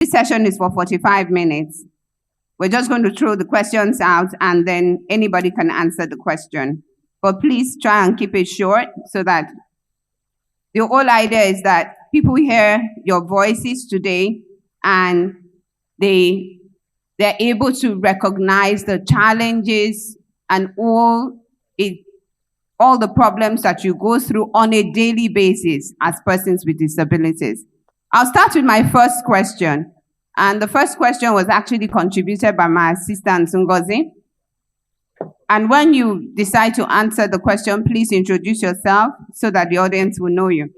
This session is for 45 minutes. We're just going to throw the questions out and then anybody can answer the question. But please try and keep it short so that the whole idea is that people hear your voices today and they're able to recognize the challenges and all the problems that you go through on a daily basis as persons with disabilities. I'll start with my first question. And the first question was actually contributed by my assistant, Ngozi. And when you decide to answer the question, please introduce yourself so that the audience will know you.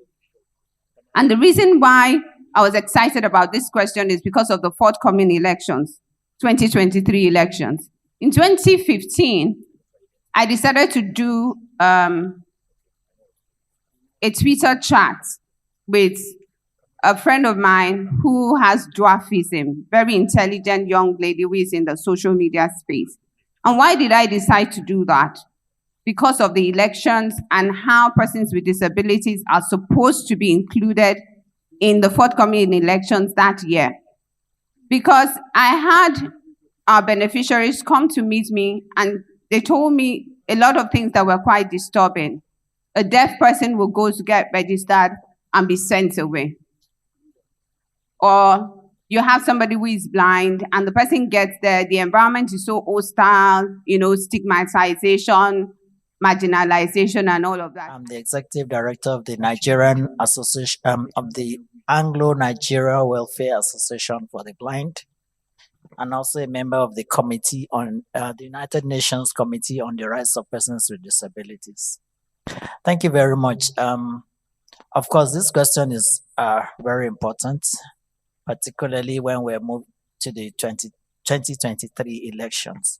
And the reason why I was excited about this question is because of the forthcoming elections, 2023 elections. In 2015, I decided to do a Twitter chat with a friend of mine who has dwarfism, very intelligent young lady who is in the social media space. And why did I decide to do that? Because of the elections and how persons with disabilities are supposed to be included in the forthcoming elections that year. Because I had our beneficiaries come to meet me and they told me a lot of things that were quite disturbing. A deaf person will go to get registered and be sent away. Or you have somebody who is blind and the person gets there, the environment is so hostile, stigmatization, marginalization, and all of that. I'm the executive director of the Nigerian Association of the Anglo-Nigeria Welfare Association for the Blind, and also a member of the committee on the United Nations Committee on the Rights of Persons with Disabilities. Thank you very much. Of course, this question is very important, particularly when we're moved to the 2023 elections.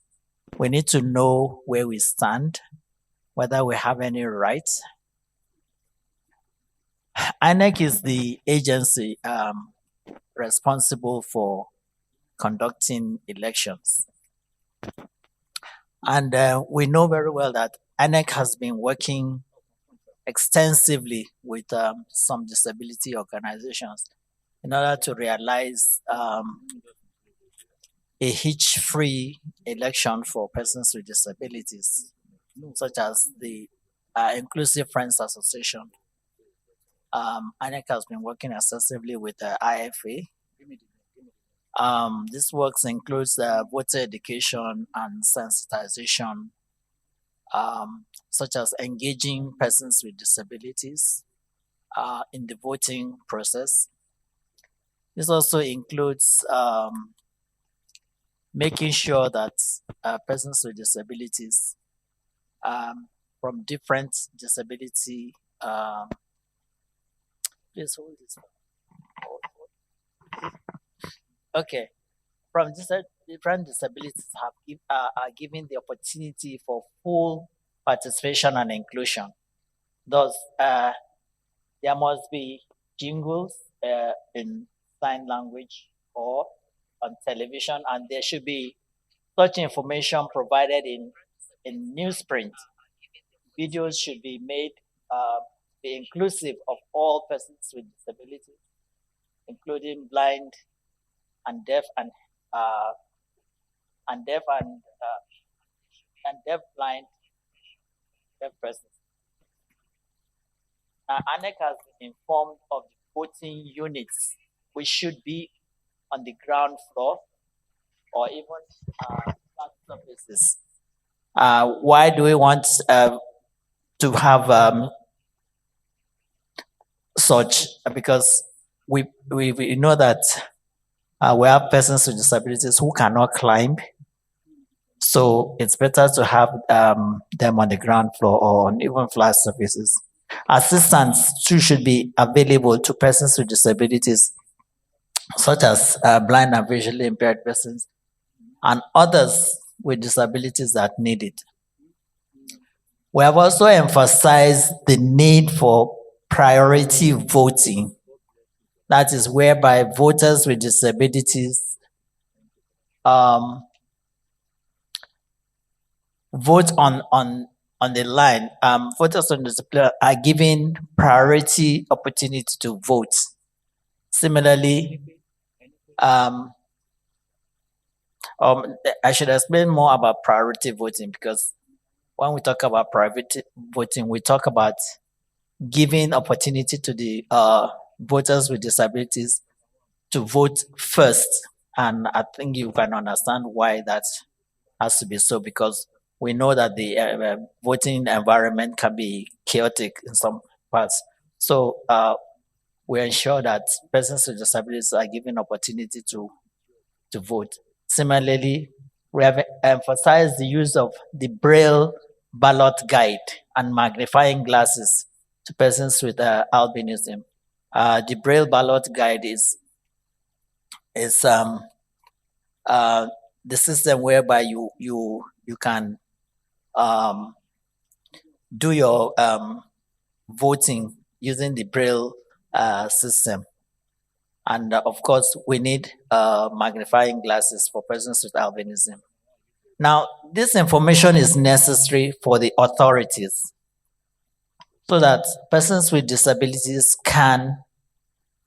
We need to know where we stand, whether we have any rights. INEC is the agency responsible for conducting elections. And we know very well that INEC has been working extensively with some disability organizations in order to realize a hitch-free election for persons with disabilities, such as the Inclusive Friends Association. INEC has been working extensively with the IFA. This work includes voter education and sensitization, such as engaging persons with disabilities in the voting process. This also includes making sure that persons with disabilities from different disability, please hold this one. Okay, from different disabilities are given the opportunity for full participation and inclusion. Thus, there must be jingles in sign language or on television, and there should be such information provided in newsprint. Videos should be made be inclusive of all persons with disabilities, including blind and deaf and deaf, blind, deaf persons. ANEC has been informed of the voting units, which should be on the ground floor or even flat surfaces. Why do we want to have such? Because we know that we have persons with disabilities who cannot climb, so it's better to have them on the ground floor or on even flat surfaces. Assistance too should be available to persons with disabilities, such as blind and visually impaired persons and others with disabilities that need it. We have also emphasized the need for priority voting. That is whereby voters with disabilities vote on the line. Voters on disability are given priority opportunity to vote. Similarly, Um, um, I should explain more about priority voting, because when we talk about priority voting, we talk about giving opportunity to the voters with disabilities to vote first. And I think you can understand why that has to be so, because we know that the voting environment can be chaotic in some parts. So we ensure that persons with disabilities are given opportunity to vote. Similarly, we have emphasized the use of the Braille ballot guide and magnifying glasses to persons with albinism. The Braille ballot guide is uh, the system whereby you can um, do your voting using the Braille system. And of course, we need magnifying glasses for persons with albinism. Now, this information is necessary for the authorities so that persons with disabilities can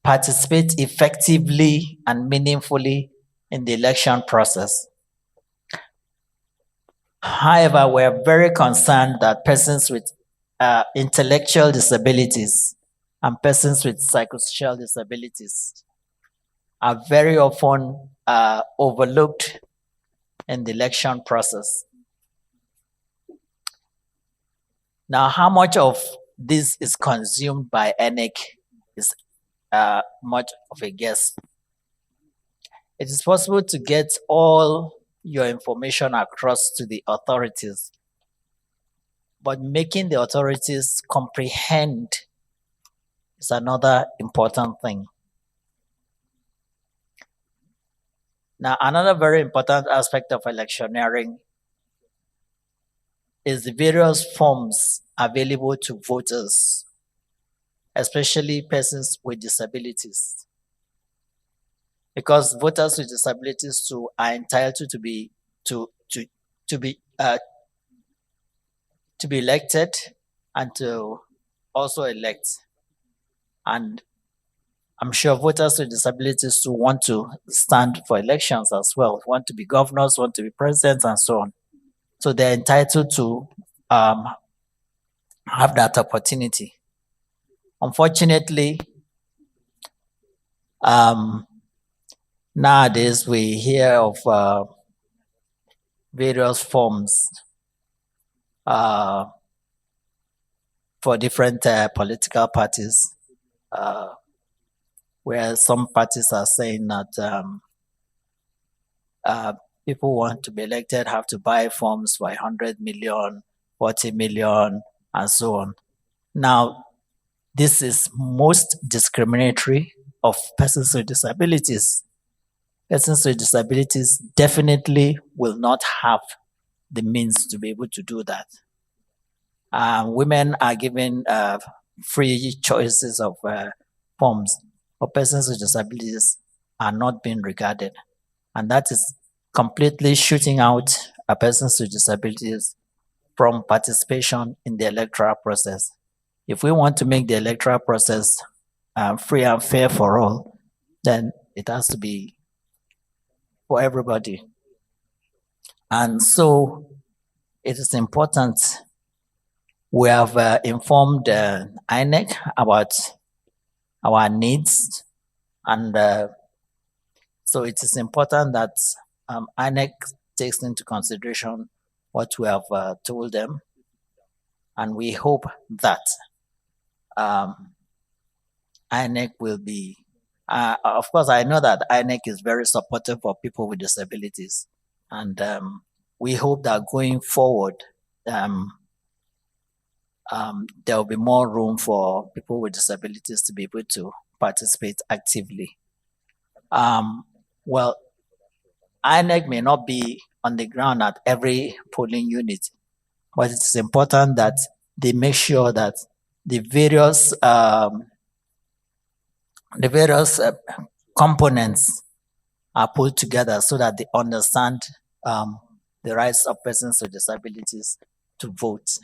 participate effectively and meaningfully in the election process. However, we're very concerned that persons with intellectual disabilities and persons with psychosocial disabilities are very often overlooked in the election process. Now, how much of this is consumed by ENIC is much of a guess. It is possible to get all your information across to the authorities, but making the authorities comprehend is another important thing. Now, another very important aspect of electioneering is the various forms available to voters, especially persons with disabilities. Because voters with disabilities too are entitled to be to be elected and to also elect. And I'm sure voters with disabilities too want to stand for elections as well, want to be governors, want to be presidents, and so on. So they're entitled to have that opportunity. Unfortunately, nowadays we hear of various forms for different political parties, where some parties are saying that people want to be elected have to buy forms for 100 million, 40 million, and so on. Now, this is most discriminatory of persons with disabilities. Persons with disabilities definitely will not have the means to be able to do that. Women are given free choices of forms, but persons with disabilities are not being regarded. And that is completely shooting out persons with disabilities from participation in the electoral process. If we want to make the electoral process free and fair for all, then it has to be for everybody. And so it is important. We have informed INEC about our needs, and so it is important that INEC takes into consideration what we have told them, and we hope that INEC will be. Of course, I know that INEC is very supportive of people with disabilities, and we hope that going forward, there will be more room for people with disabilities to be able to participate actively. Well, INEC may not be on the ground at every polling unit, but it's important that they make sure that the various components are put together so that they understand the rights of persons with disabilities to vote.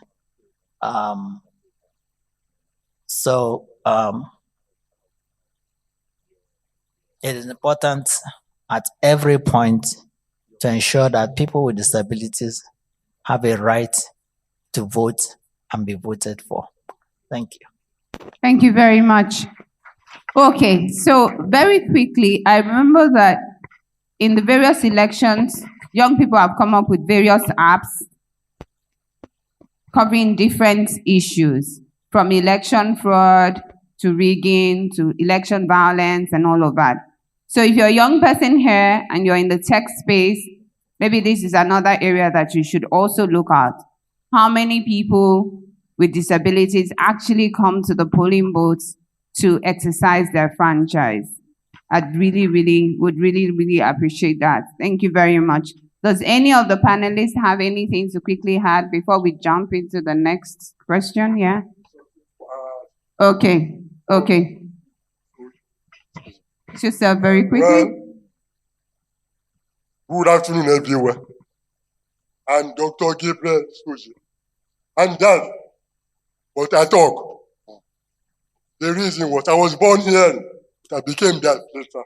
So it is important at every point to ensure that people with disabilities have a right to vote and be voted for. Thank you. Thank you very much. Okay, so very quickly, I remember that in the various elections, young people have come up with various apps covering different issues, from election fraud to rigging to election violence and all of that. So if you're a young person here and you're in the tech space, maybe this is another area that you should also look at. How many people with disabilities actually come to the polling booths to exercise their franchise? I'd would really appreciate that. Thank you very much. Does any of the panelists have anything to quickly add before we jump into the next question? Yeah? Okay. Just very quickly. Good afternoon, everyone. I'm Dr. Gabriel Suji. I'm deaf, but I talk. The reason was I was born here, but I became deaf later.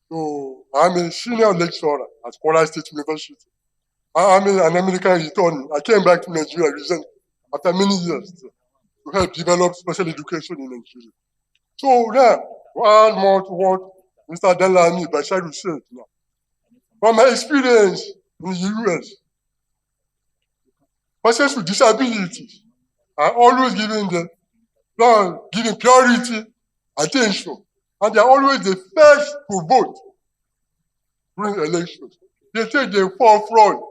So I'm a senior lecturer at Kwara State University. I'm an American returnee. I came back to Nigeria recently after many years to help develop special education in Nigeria. So now, one more to what Mr. Delami Basharu said now. From my experience in the US, persons with disabilities are always given priority attention, and they are always the first to vote during elections. They take the forefront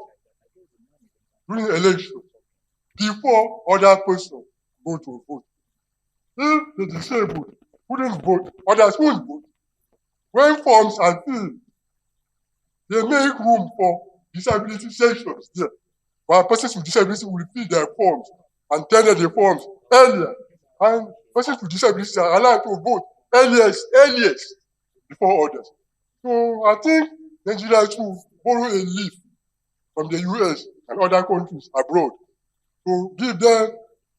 during elections before other persons go to vote. If the disabled wouldn't vote, others won't vote. When forms are filled, they make room for disability sections there, while persons with disabilities will fill their forms and tender the forms earlier. And persons with disabilities are allowed to vote earliest before others. So I think Nigeria should borrow a leaf from the US and other countries abroad to give them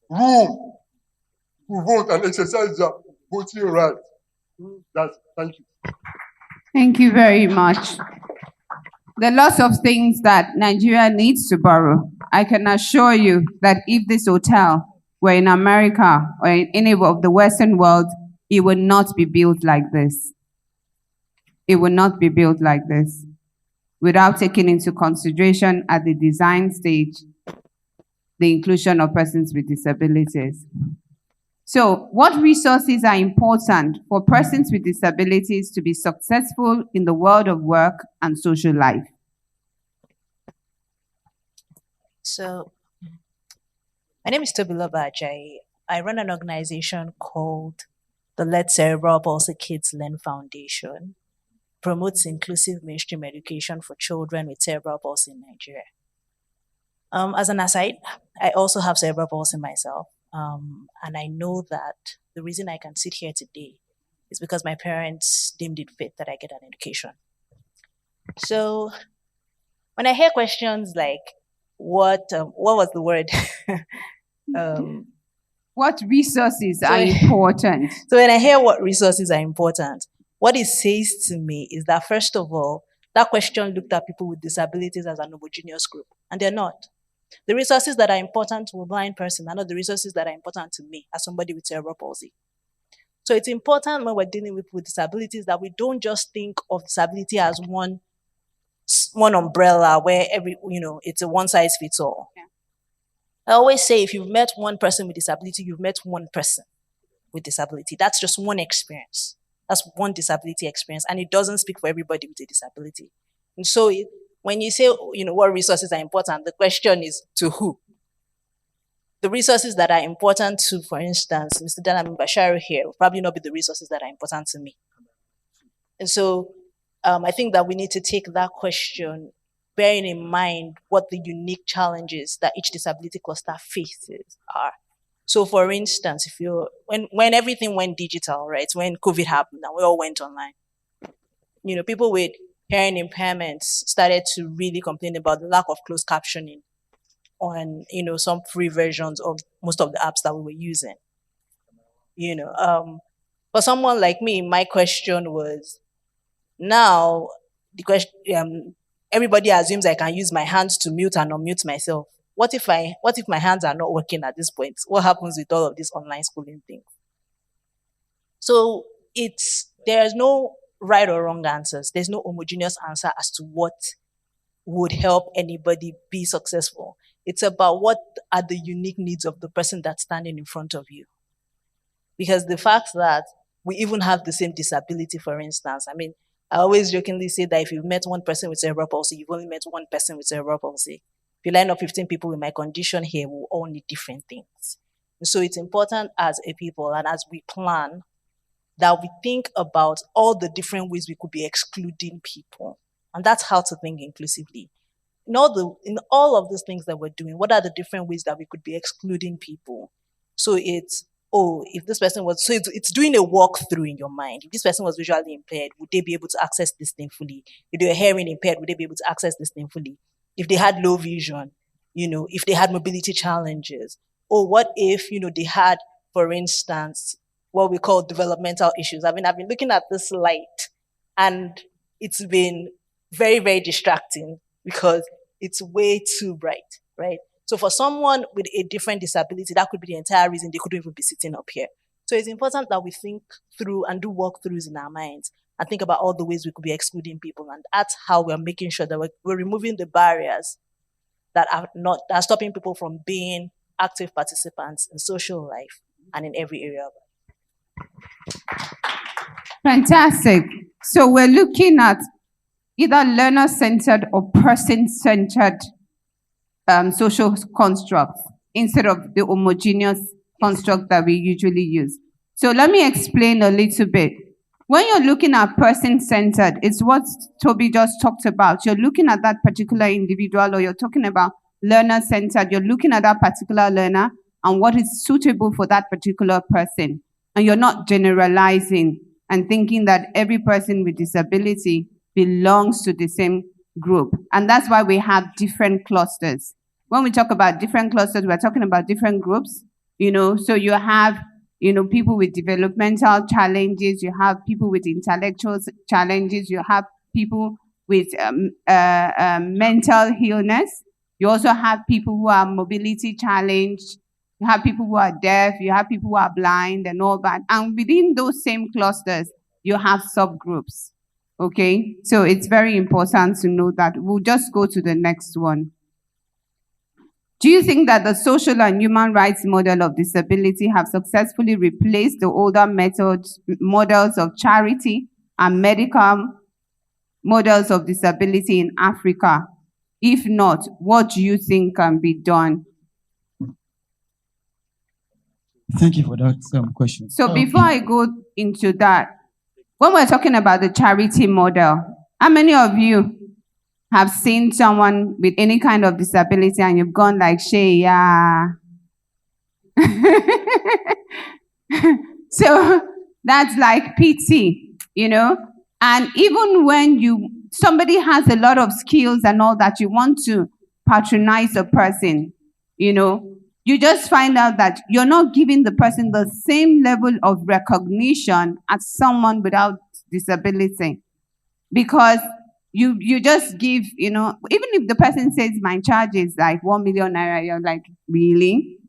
room to vote and exercise their voting right. Thank you. Thank you very much. There are lots of things that Nigeria needs to borrow. I can assure you that if this hotel were in America or in any of the Western world, it would not be built like this. It would not be built like this without taking into consideration at the design stage the inclusion of persons with disabilities. So, what resources are important for persons with disabilities to be successful in the world of work and social life? So, my name is Tobiloba Ajayi. I run an organization called the Let Cerebral Palsy Kids Learn Foundation. Promotes inclusive mainstream education for children with cerebral palsy in Nigeria. As an aside, I also have cerebral palsy myself. And I know that the reason I can sit here today is because my parents deemed it fit that I get an education. So when I hear questions like, what was the word? What resources are important? So when I hear what resources are important, what it says to me is that, first of all, that question looked at people with disabilities as an homogeneous group, and they're not. The resources that are important to a blind person are not the resources that are important to me as somebody with cerebral palsy. So it's important when we're dealing with disabilities that we don't just think of disability as one umbrella where it's a one size fits all. Yeah. I always say if you've met one person with disability, you've met one person with disability. That's just one experience. That's one disability experience, and it doesn't speak for everybody with a disability. And so when you say, what resources are important, the question is to who? The resources that are important to, for instance, Mr. Dalami Basharu here will probably not be the resources that are important to me. And so I think that we need to take that question, bearing in mind what the unique challenges that each disability cluster faces are. So for instance, when everything went digital, right, when COVID happened and we all went online, people with hearing impairments started to really complain about the lack of closed captioning on, some free versions of most of the apps that we were using. For someone like me, my question was, Now, the question, everybody assumes I can use my hands to mute and unmute myself. What if my hands are not working at this point? What happens with all of these online schooling things? So there's no right or wrong answers. There's no homogeneous answer as to what would help anybody be successful. It's about what are the unique needs of the person that's standing in front of you. Because the fact that we even have the same disability, for instance, I mean, I always jokingly say that if you've met one person with cerebral palsy, you've only met one person with cerebral palsy. If you line up 15 people with my condition here, we'll all need different things. And so it's important as a people and as we plan that we think about all the different ways we could be excluding people. And that's how to think inclusively. In all of these things that we're doing, what are the different ways that we could be excluding people? So if this person was, so it's doing a walkthrough in your mind. If this person was visually impaired, would they be able to access this thing fully? If they were hearing impaired, would they be able to access this thing fully? If they had low vision, if they had mobility challenges, or what if, they had, for instance, what we call developmental issues. I've been looking at this light and it's been very, very distracting because it's way too bright, right? So for someone with a different disability, that could be the entire reason they couldn't even be sitting up here. So it's important that we think through and do walkthroughs in our minds and think about all the ways we could be excluding people. And that's how we're making sure that we're removing the barriers that are stopping people from being active participants in social life and in every area of life. Fantastic. So we're looking at either learner-centered or person-centered social constructs instead of the homogeneous construct that we usually use. So let me explain a little bit. When you're looking at person-centered, it's what Toby just talked about. You're looking at that particular individual, or you're talking about learner-centered. You're looking at that particular learner and what is suitable for that particular person. And you're not generalizing and thinking that every person with disability belongs to the same group. And that's why we have different clusters. When we talk about different clusters, we're talking about different groups, so you have, people with developmental challenges, you have people with intellectual challenges, you have people with mental illness, you also have people who are mobility challenged, you have people who are deaf, you have people who are blind and all that. And within those same clusters, you have subgroups. Okay, so it's very important to know that. We'll just go to the next one. Do you think that the social and human rights model of disability have successfully replaced the older models of charity and medical models of disability in Africa? If not, what do you think can be done? Thank you for that question. So before I go into that, when we're talking about the charity model, how many of you have seen someone with any kind of disability and you've gone like, Shay, yeah. So that's like pity, And even when somebody has a lot of skills and all that, you want to patronize a person, you just find out that you're not giving the person the same level of recognition as someone without disability. Because you just give, even if the person says my charge is like 1 million naira, you're like, really?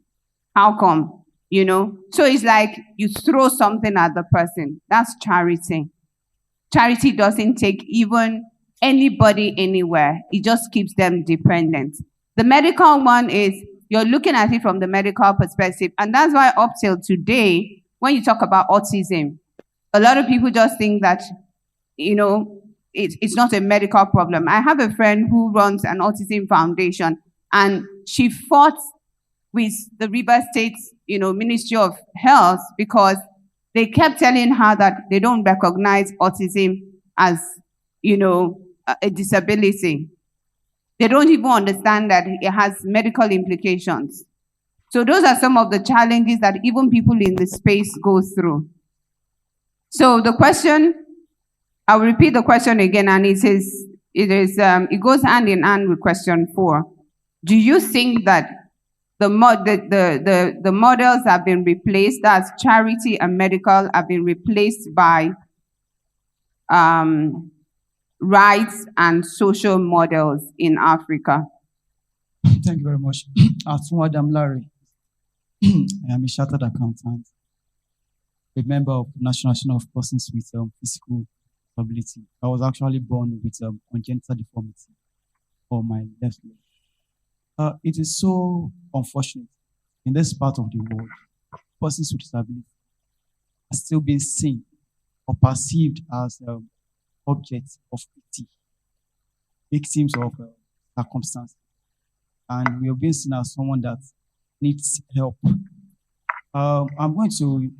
How come? So it's like you throw something at the person. That's charity. Charity doesn't take even anybody anywhere. It just keeps them dependent. The medical one is, you're looking at it from the medical perspective. And that's why up till today, when you talk about autism, a lot of people just think that, it's not a medical problem. I have a friend who runs an autism foundation, and she fought with the River State, Ministry of Health, because they kept telling her that they don't recognize autism as, a disability. They don't even understand that it has medical implications. So those are some of the challenges that even people in the space go through. So the question, I'll repeat the question again, and it goes hand in hand with question 4. Do you think that the models have been replaced, that's charity and medical, have been replaced by rights and social models in Africa? Thank you very much. Madam Larry, I am a chartered accountant, a member of the National Association of Persons with Physical Disability. I was actually born with congenital deformity on my left leg. It is so unfortunate in this part of the world, persons with disability are still being seen or perceived as objects of pity, victims of circumstance, and we are being seen as someone that needs help. I'm going to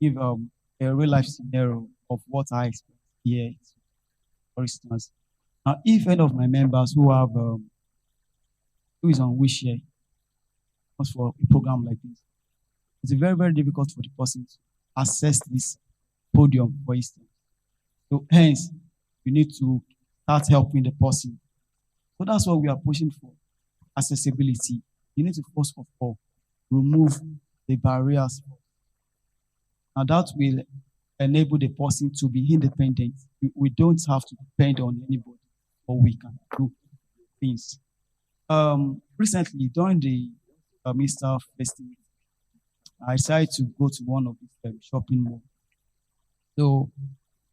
give a real life scenario of what I experienced here. For instance, now if any of my members who have who is on wheelchair comes for a program like this, it's very, very difficult for the person to access this podium, for instance. So hence, you need to start helping the person. So that's what we are pushing for. Accessibility. You need to first of all remove the barriers. Now that will enable the person to be independent. We don't have to depend on anybody, or we can do things. Recently, during the Easter festival, I decided to go to one of the shopping malls. So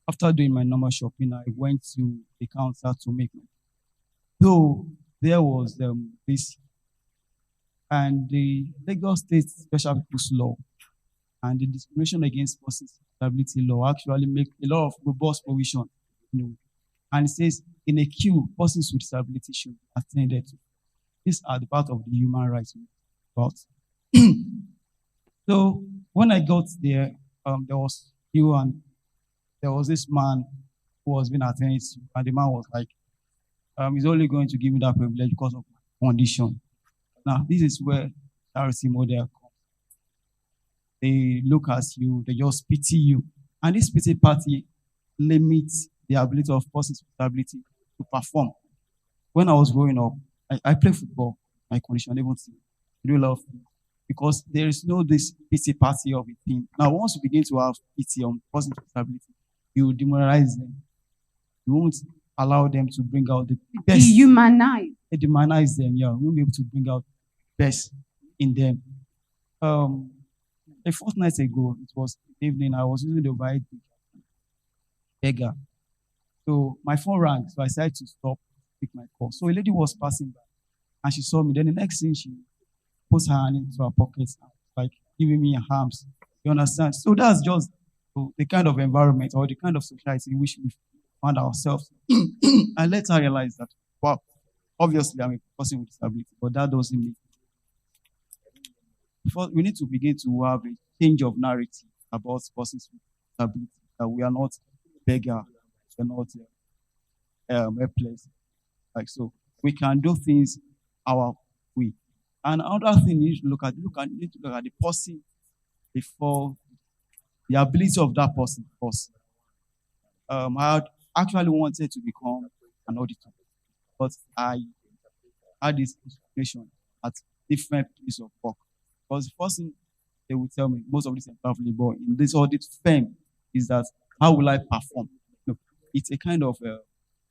after doing my normal shopping, I went to the counter to make my. So there was this, and the Lagos State Special People's Law and the Discrimination Against Persons with Disability Law actually make a lot of robust provision, and it says in a queue, persons with disability should be attended to. These are the part of the human rights about. So when I got there, there was you and there was this man who was being attended to, and the man was like, he's only going to give me that privilege because of my condition. Now, this is where charity model comes. They look at you, they just pity you. And this pity party limits the ability of persons with disability to perform. When I was growing up, I play football, my condition, able to do a lot of things. Because there is no this pity party of a thing. Now, once you begin to have pity on persons with disability, you demoralize them. You won't allow them to bring out the best. Dehumanize. Dehumanize them, yeah. We won't be able to bring out the best in them. A fortnight ago, it was evening, I was using the overhead beggar. So my phone rang, so I decided to stop, pick my call. So a lady was passing by, and she saw me. Then the next thing, she put her hand into her pocket, like giving me arms. You understand? So that's just the kind of environment or the kind of society in which we found ourselves. I let her realize that, wow, obviously I'm a person with disability, but that doesn't mean. We need to begin to have a change of narrative about persons with disability, that we are not beggar, we're not helpless. Like so, we can do things our way. And another thing you need to look at the person before the ability of that person first. I had actually wanted to become an auditor, but I had this inspiration at different places of work. Because the first thing they will tell me, most of this stuff labor in this audit firm, is that how will I perform? It's a kind of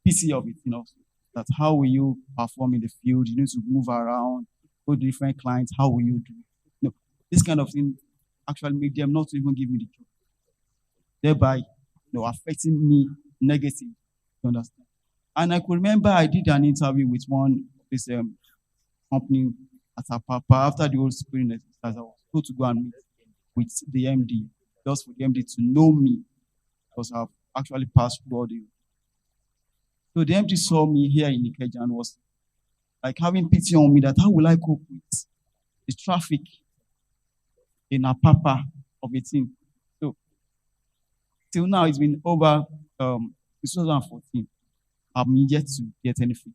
PC of it, that how will you perform in the field? You need to move around, go to different clients, how will you do it? This kind of thing actually make them not to even give me the job, thereby affecting me negatively. You understand? And I could remember I did an interview with one of this company at Apapa after the old spirit exercise. I was told to go and meet with the MD, just for the MD to know me, because I've actually passed through all the. So the MD saw me here in Ikeja and was like having pity on me that how will I cope with the traffic in Apapa of a thing. So till now it's been over 2014. I'm yet to get anything.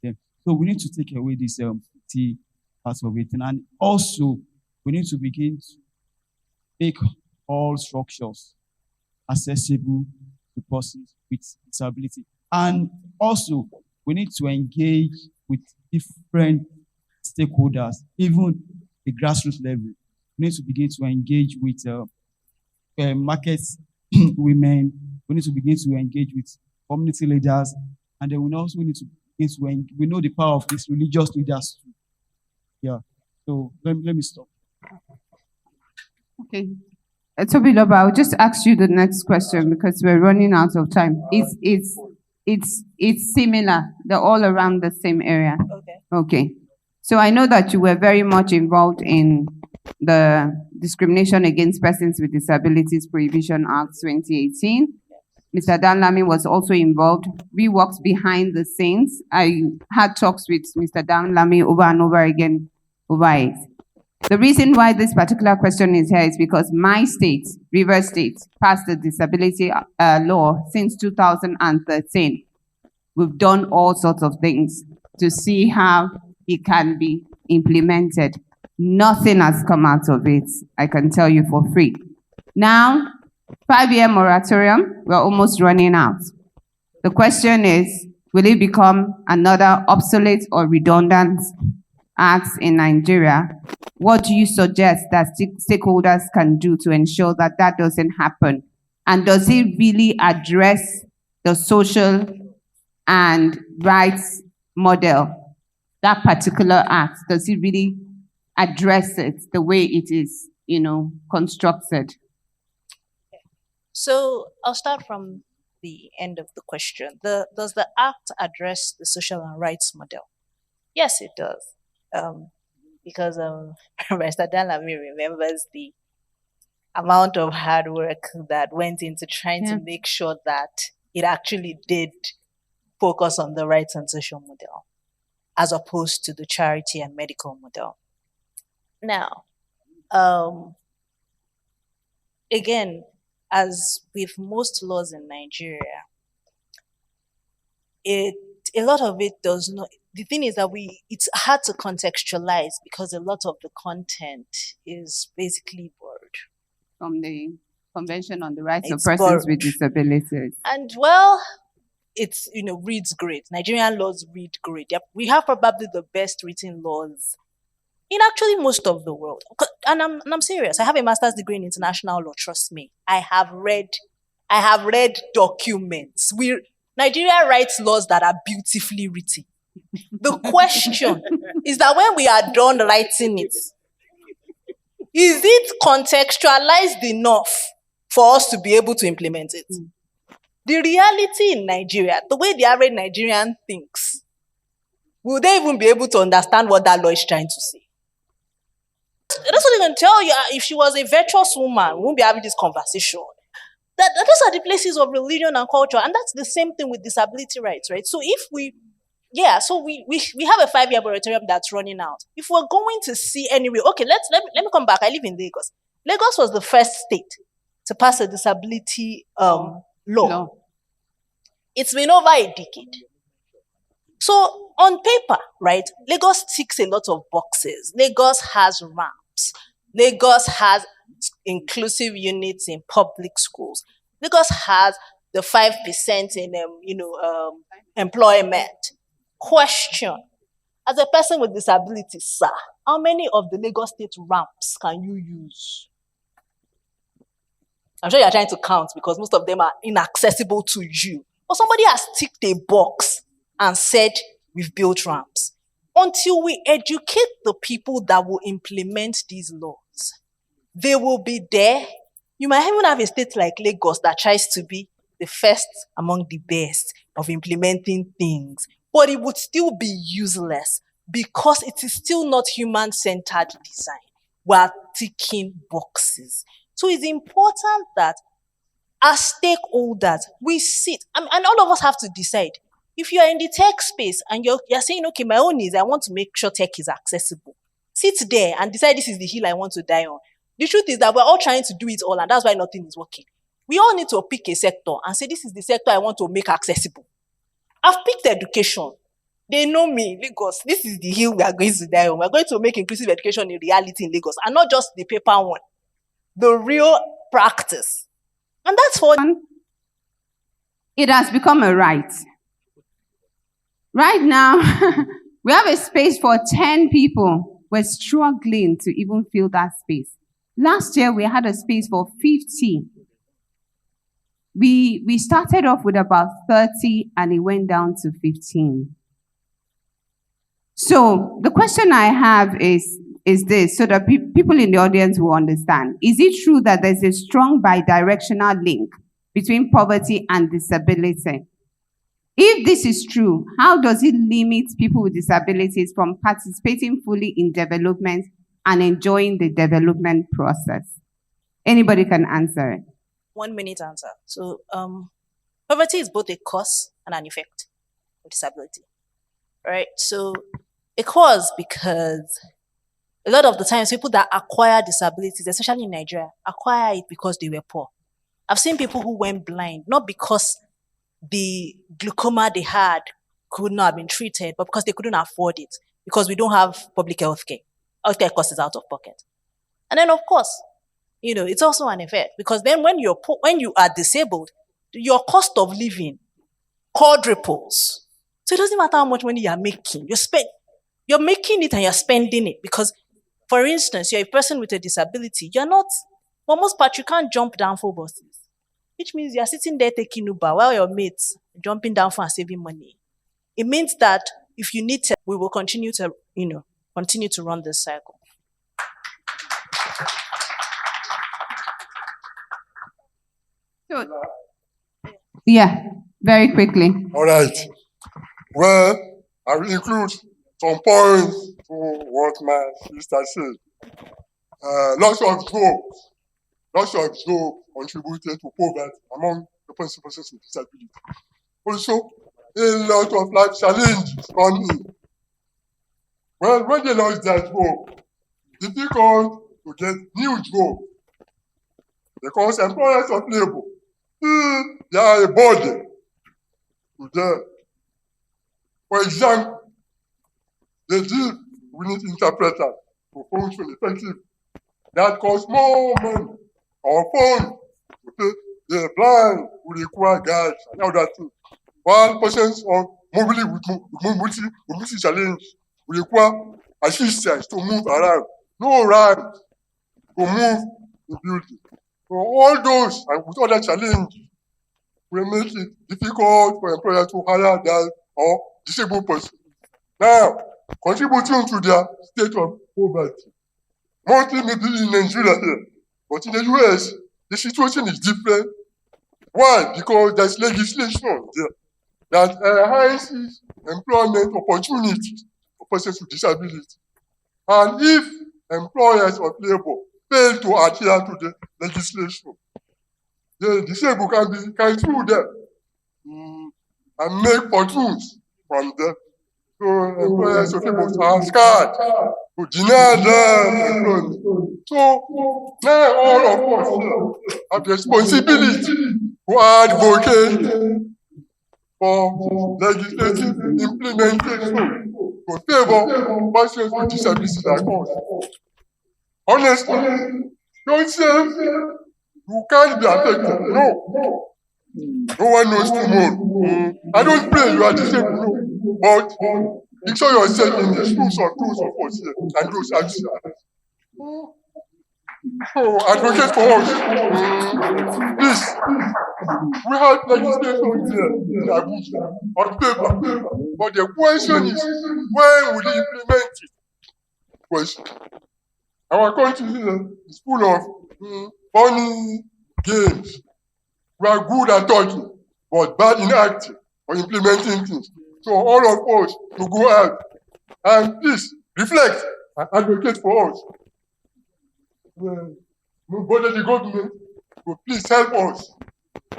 Yeah. So we need to take away this pity part of it. And also we need to begin to make all structures accessible to persons with disability. And also, we need to engage with different stakeholders, even the grassroots level. We need to begin to engage with market women. We need to begin to engage with community leaders, and then we also need to we know the power of these religious leaders too. Yeah. So let me stop. Okay. Tobiloba, I'll just ask you the next question because we're running out of time. It's similar. They're all around the same area. Okay. Okay. So I know that you were very much involved in the Discrimination Against Persons with Disabilities Prohibition Act 2018. Mr. Danlami was also involved. We worked behind the scenes. I had talks with Mr. Danlami over and over again over it. The reason why this particular question is here is because my state, Rivers State, passed the disability law since 2013. We've done all sorts of things to see how it can be implemented. Nothing has come out of it, I can tell you for free. Now, 5-year moratorium, we're almost running out. The question is, will it become another obsolete or redundant act in Nigeria? What do you suggest that stakeholders can do to ensure that that doesn't happen? And does it really address the social and rights model, that particular act? Does it really address it the way it is, constructed? So I'll start from the end of the question. Does the act address the social and rights model? Yes, it does. Because Mr. Danlami remembers the amount of hard work that went into trying to make sure that it actually did focus on the rights and social model, as opposed to the charity and medical model. Now, again, as with most laws in Nigeria, a lot of it does not. The thing is that it's hard to contextualize because a lot of the content is basically borrowed from the Convention on the Rights of It's Persons borrowed. with Disabilities. And well, it's reads great. Nigerian laws read great. Yep. We have probably the best written laws in actually most of the world. And I'm serious. I have a master's degree in international law. Trust me. I have read documents. Nigeria writes laws that are beautifully written. The question is that when we are done writing it, is it contextualized enough for us to be able to implement it? The reality in Nigeria, the way the average Nigerian thinks, will they even be able to understand what that law is trying to say? That's what they can tell you. If she was a virtuous woman, we won't be having this conversation. Those are the places of religion and culture, and that's the same thing with disability rights, right? So if we have a 5-year moratorium that's running out. If we're going to see anyway, okay, let me come back. I live in Lagos. Lagos was the first state to pass a disability law. It's been over a decade. So on paper, right, Lagos ticks a lot of boxes. Lagos has ramps. Lagos has inclusive units in public schools. Lagos has the 5% in employment. Question: as a person with disability, sir, how many of the Lagos State ramps can you use? I'm sure you're trying to count because most of them are inaccessible to you. But somebody has ticked a box and said, we've built ramps. Until we educate the people that will implement these laws, they will be there. You might even have a state like Lagos that tries to be the first among the best of implementing things, but it would still be useless because it is still not human-centered design. We're ticking boxes. So it's important that as stakeholders, we sit, and all of us have to decide. If you are in the tech space and you're saying, okay, my own is I want to make sure tech is accessible, sit there and decide this is the hill I want to die on. The truth is that we're all trying to do it all, and that's why nothing is working. We all need to pick a sector and say, this is the sector I want to make accessible. I've picked education. They know me, Lagos. This is the hill we are going to die on. We're going to make inclusive education a reality in Lagos, and not just the paper one, the real practice. And that's what it has become a right. Right now, we have a space for 10 people. We're struggling to even fill that space. Last year, we had a space for 50. we started off with about 30 and it went down to 15. So the question I have is this, so that people in the audience will understand. Is it true that there's a strong bidirectional link between poverty and disability? If this is true, how does it limit people with disabilities from participating fully in development and enjoying the development process? Anybody can answer it. 1 minute answer. So, poverty is both a cause and an effect of disability, right? So, a cause because a lot of the times people that acquire disabilities, especially in Nigeria, acquire it because they were poor. I've seen people who went blind, not because the glaucoma they had could not have been treated, but because they couldn't afford it, because we don't have public health care. Healthcare cost is out of pocket. And then, of course, it's also an effect, because then when you are disabled, your cost of living quadruples. So it doesn't matter how much money you're making. You're making it and you're spending it, because, for instance, you're a person with a disability. You're not, for most part, you can't jump down for buses, which means you're sitting there taking Uber while your mates are jumping down for and saving money. It means that if you need to, we will continue to run this cycle. So, yeah, very quickly. All right. Well, I will include some points to what my sister said. Lots of jobs contributed to poverty among the persons with disability. Also, a lot of life challenges come in. Well, when they lost their job, it's difficult to get new jobs because employers of labor, they are a burden to them. For example, the we need interpreters to function effectively. That costs more money or funds to pay the blind who require guides and all that too. While persons with mobility challenge will require assistance to move around, no ramp to move the building. So all those and with other challenges will make it difficult for employers to hire that or disabled person. Now, contributing to their state of poverty. Mostly maybe in Nigeria here, but in the US, the situation is different. Why? Because there's legislation there that enhances employment opportunities for persons with disability. And if employers of labor fail to adhere to the legislation, the disabled can sue them and make fortunes from them. So employers of labor are scared to deny them employment. So now all of us here have the responsibility to advocate for legislative implementation to favor persons with disabilities like us. Honestly, don't say you can't be affected. No. No one knows tomorrow. I don't pray you are disabled, no. But picture yourself in the shoes of those of us here and those outside. So advocate for us. Please. We have legislation here in Abuja on paper, but the question is, when will you implement it? Question. Our country here is full of funny games. We are good at talking, but bad in acting or implementing things. So all of us to go out and please reflect and advocate for us. Nobody the government will please help us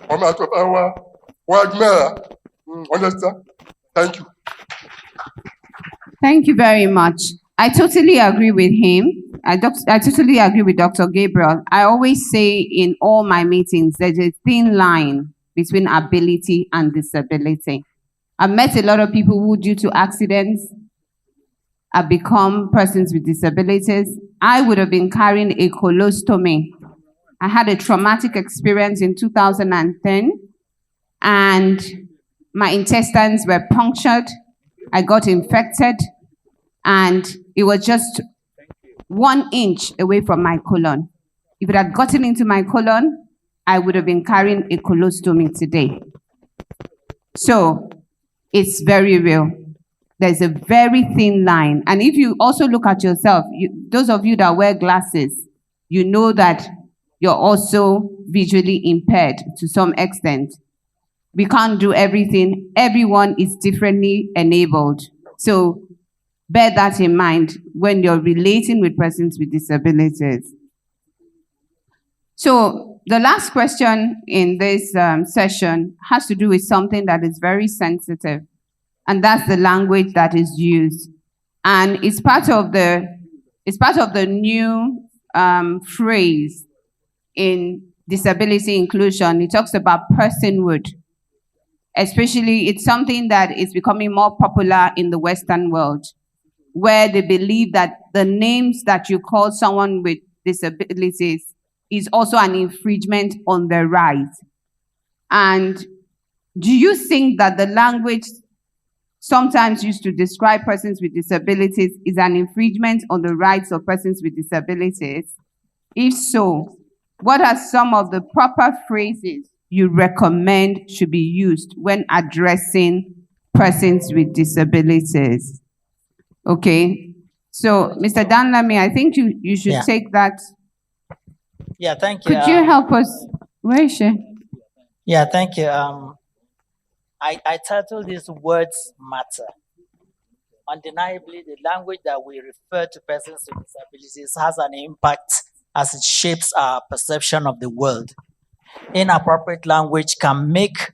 come out of our quagmire. Understand? Thank you. Thank you very much. I totally agree with him. I totally agree with Dr. Gabriel. I always say in all my meetings, there's a thin line between ability and disability. I've met a lot of people who, due to accidents, have become persons with disabilities. I would have been carrying a colostomy. I had a traumatic experience in 2010, and my intestines were punctured. I got infected, and it was just 1 inch away from my colon. If it had gotten into my colon, I would have been carrying a colostomy today. So it's very real. There's a very thin line. And if you also look at yourself, those of you that wear glasses, you know that you're also visually impaired to some extent. We can't do everything. Everyone is differently enabled. So bear that in mind when you're relating with persons with disabilities. So the last question in this session has to do with something that is very sensitive, and that's the language that is used. And it's part of the new phrase in disability inclusion. It talks about personhood. Especially, it's something that is becoming more popular in the Western world, where they believe that the names that you call someone with disabilities is also an infringement on their rights. And do you think that the language sometimes used to describe persons with disabilities is an infringement on the rights of persons with disabilities? If so, what are some of the proper phrases you recommend should be used when addressing persons with disabilities? Okay, so Mr. Danlami, I think you should Yeah. take that. Yeah, thank you. Could you help us? Where is she? Yeah, thank you. I titled this Words Matter. Undeniably, the language that we refer to persons with disabilities has an impact as it shapes our perception of the world. Inappropriate language can make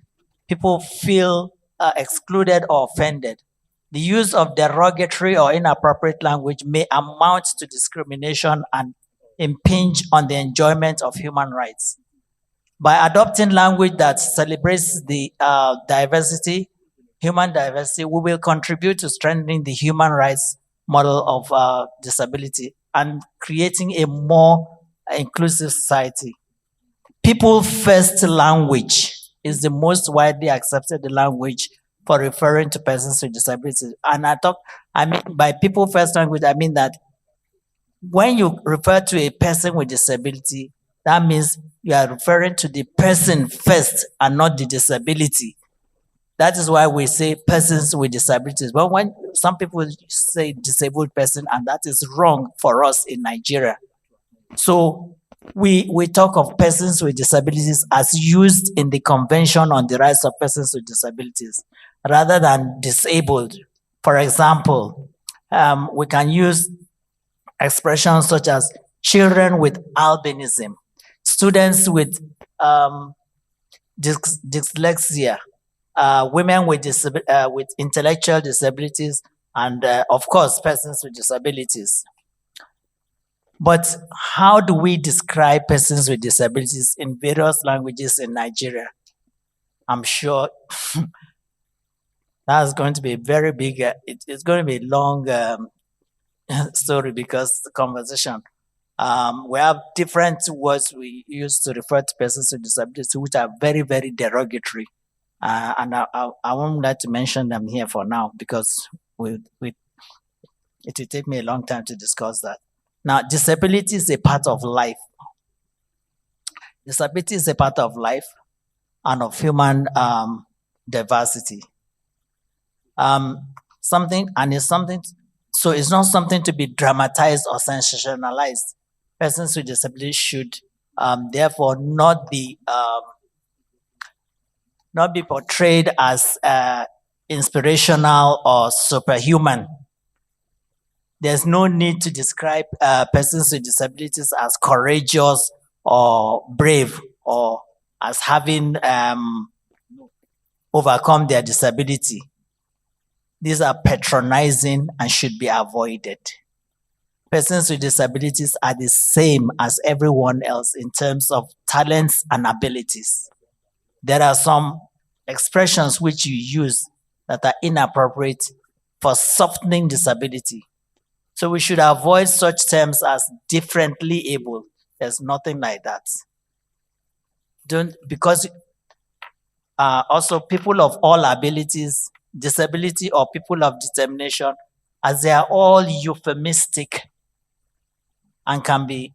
people feel excluded or offended. The use of derogatory or inappropriate language may amount to discrimination and impinge on the enjoyment of human rights. By adopting language that celebrates the human diversity, we will contribute to strengthening the human rights model of disability and creating a more inclusive society. People first language is the most widely accepted language for referring to persons with disabilities. And I mean, by people first language, I mean that when you refer to a person with disability, that means you are referring to the person first and not the disability. That is why we say persons with disabilities. But when some people say disabled person, and that is wrong for us in Nigeria. So we talk of persons with disabilities as used in the Convention on the Rights of Persons with Disabilities rather than disabled. For example, we can use expressions such as children with albinism, students with dyslexia, women with intellectual disabilities, and of course, persons with disabilities. But how do we describe persons with disabilities in various languages in Nigeria? I'm sure that's going to be a very big, it's going to be a long story because the conversation. We have different words we use to refer to persons with disabilities, which are very, very derogatory. And I won't like to mention them here for now because it will take me a long time to discuss that. Now, disability is a part of life. Disability is a part of life and of human diversity. So it's not something to be dramatized or sensationalized. Persons with disabilities should therefore not be portrayed as inspirational or superhuman. There's no need to describe persons with disabilities as courageous or brave or as having overcome their disability. These are patronizing and should be avoided. Persons with disabilities are the same as everyone else in terms of talents and abilities. There are some expressions which you use that are inappropriate for softening disability. So we should avoid such terms as differently able. There's nothing like that. Because also people of all abilities, disability, or people of determination, as they are all euphemistic and can be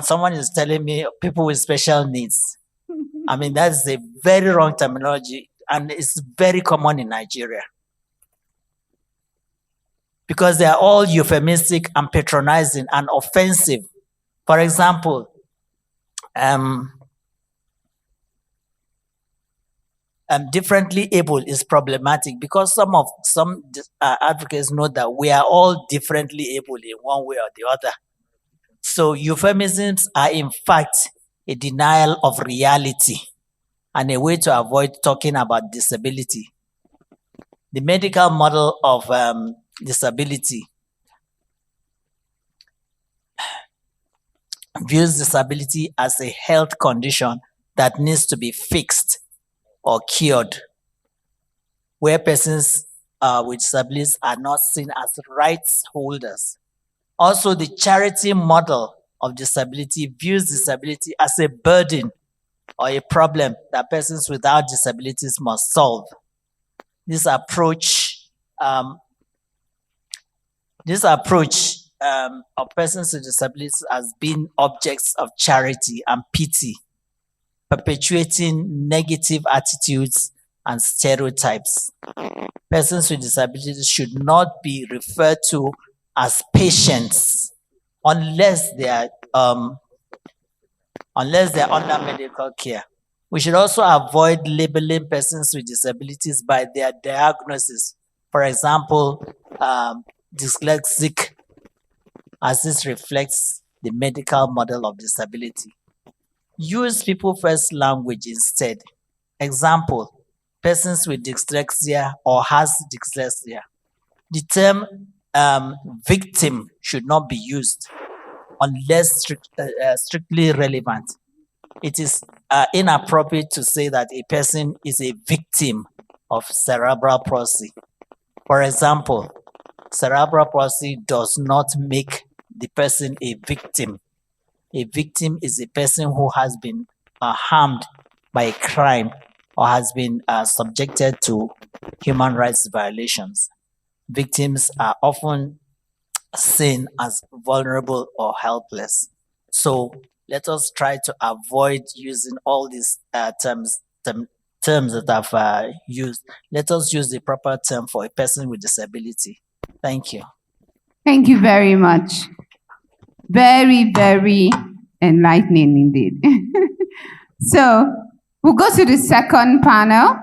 someone is telling me people with special needs. I mean, that's a very wrong terminology, and it's very common in Nigeria because they are all euphemistic and patronizing and offensive. For example, differently able is problematic because some advocates know that we are all differently able in one way or the other. So euphemisms are in fact a denial of reality and a way to avoid talking about disability. The medical model of disability views disability as a health condition that needs to be fixed or cured, where persons with disabilities are not seen as rights holders. Also, the charity model of disability views disability as a burden or a problem that persons without disabilities must solve. This approach of persons with disabilities has been objects of charity and pity, perpetuating negative attitudes and stereotypes. Persons with disabilities should not be referred to as patients unless they are under medical care. We should also avoid labeling persons with disabilities by their diagnosis. For example, dyslexic, as this reflects the medical model of disability. Use people first language instead. Example, persons with dyslexia or has dyslexia. The term victim should not be used unless strictly relevant. It is inappropriate to say that a person is a victim of cerebral palsy. For example, cerebral palsy does not make the person a victim. A victim is a person who has been harmed by a crime or has been subjected to human rights violations. Victims are often seen as vulnerable or helpless. So let us try to avoid using all these terms that I've used. Let us use the proper term for a person with disability. Thank you. Thank you very much. Very, very enlightening indeed. So we'll go to the second panel.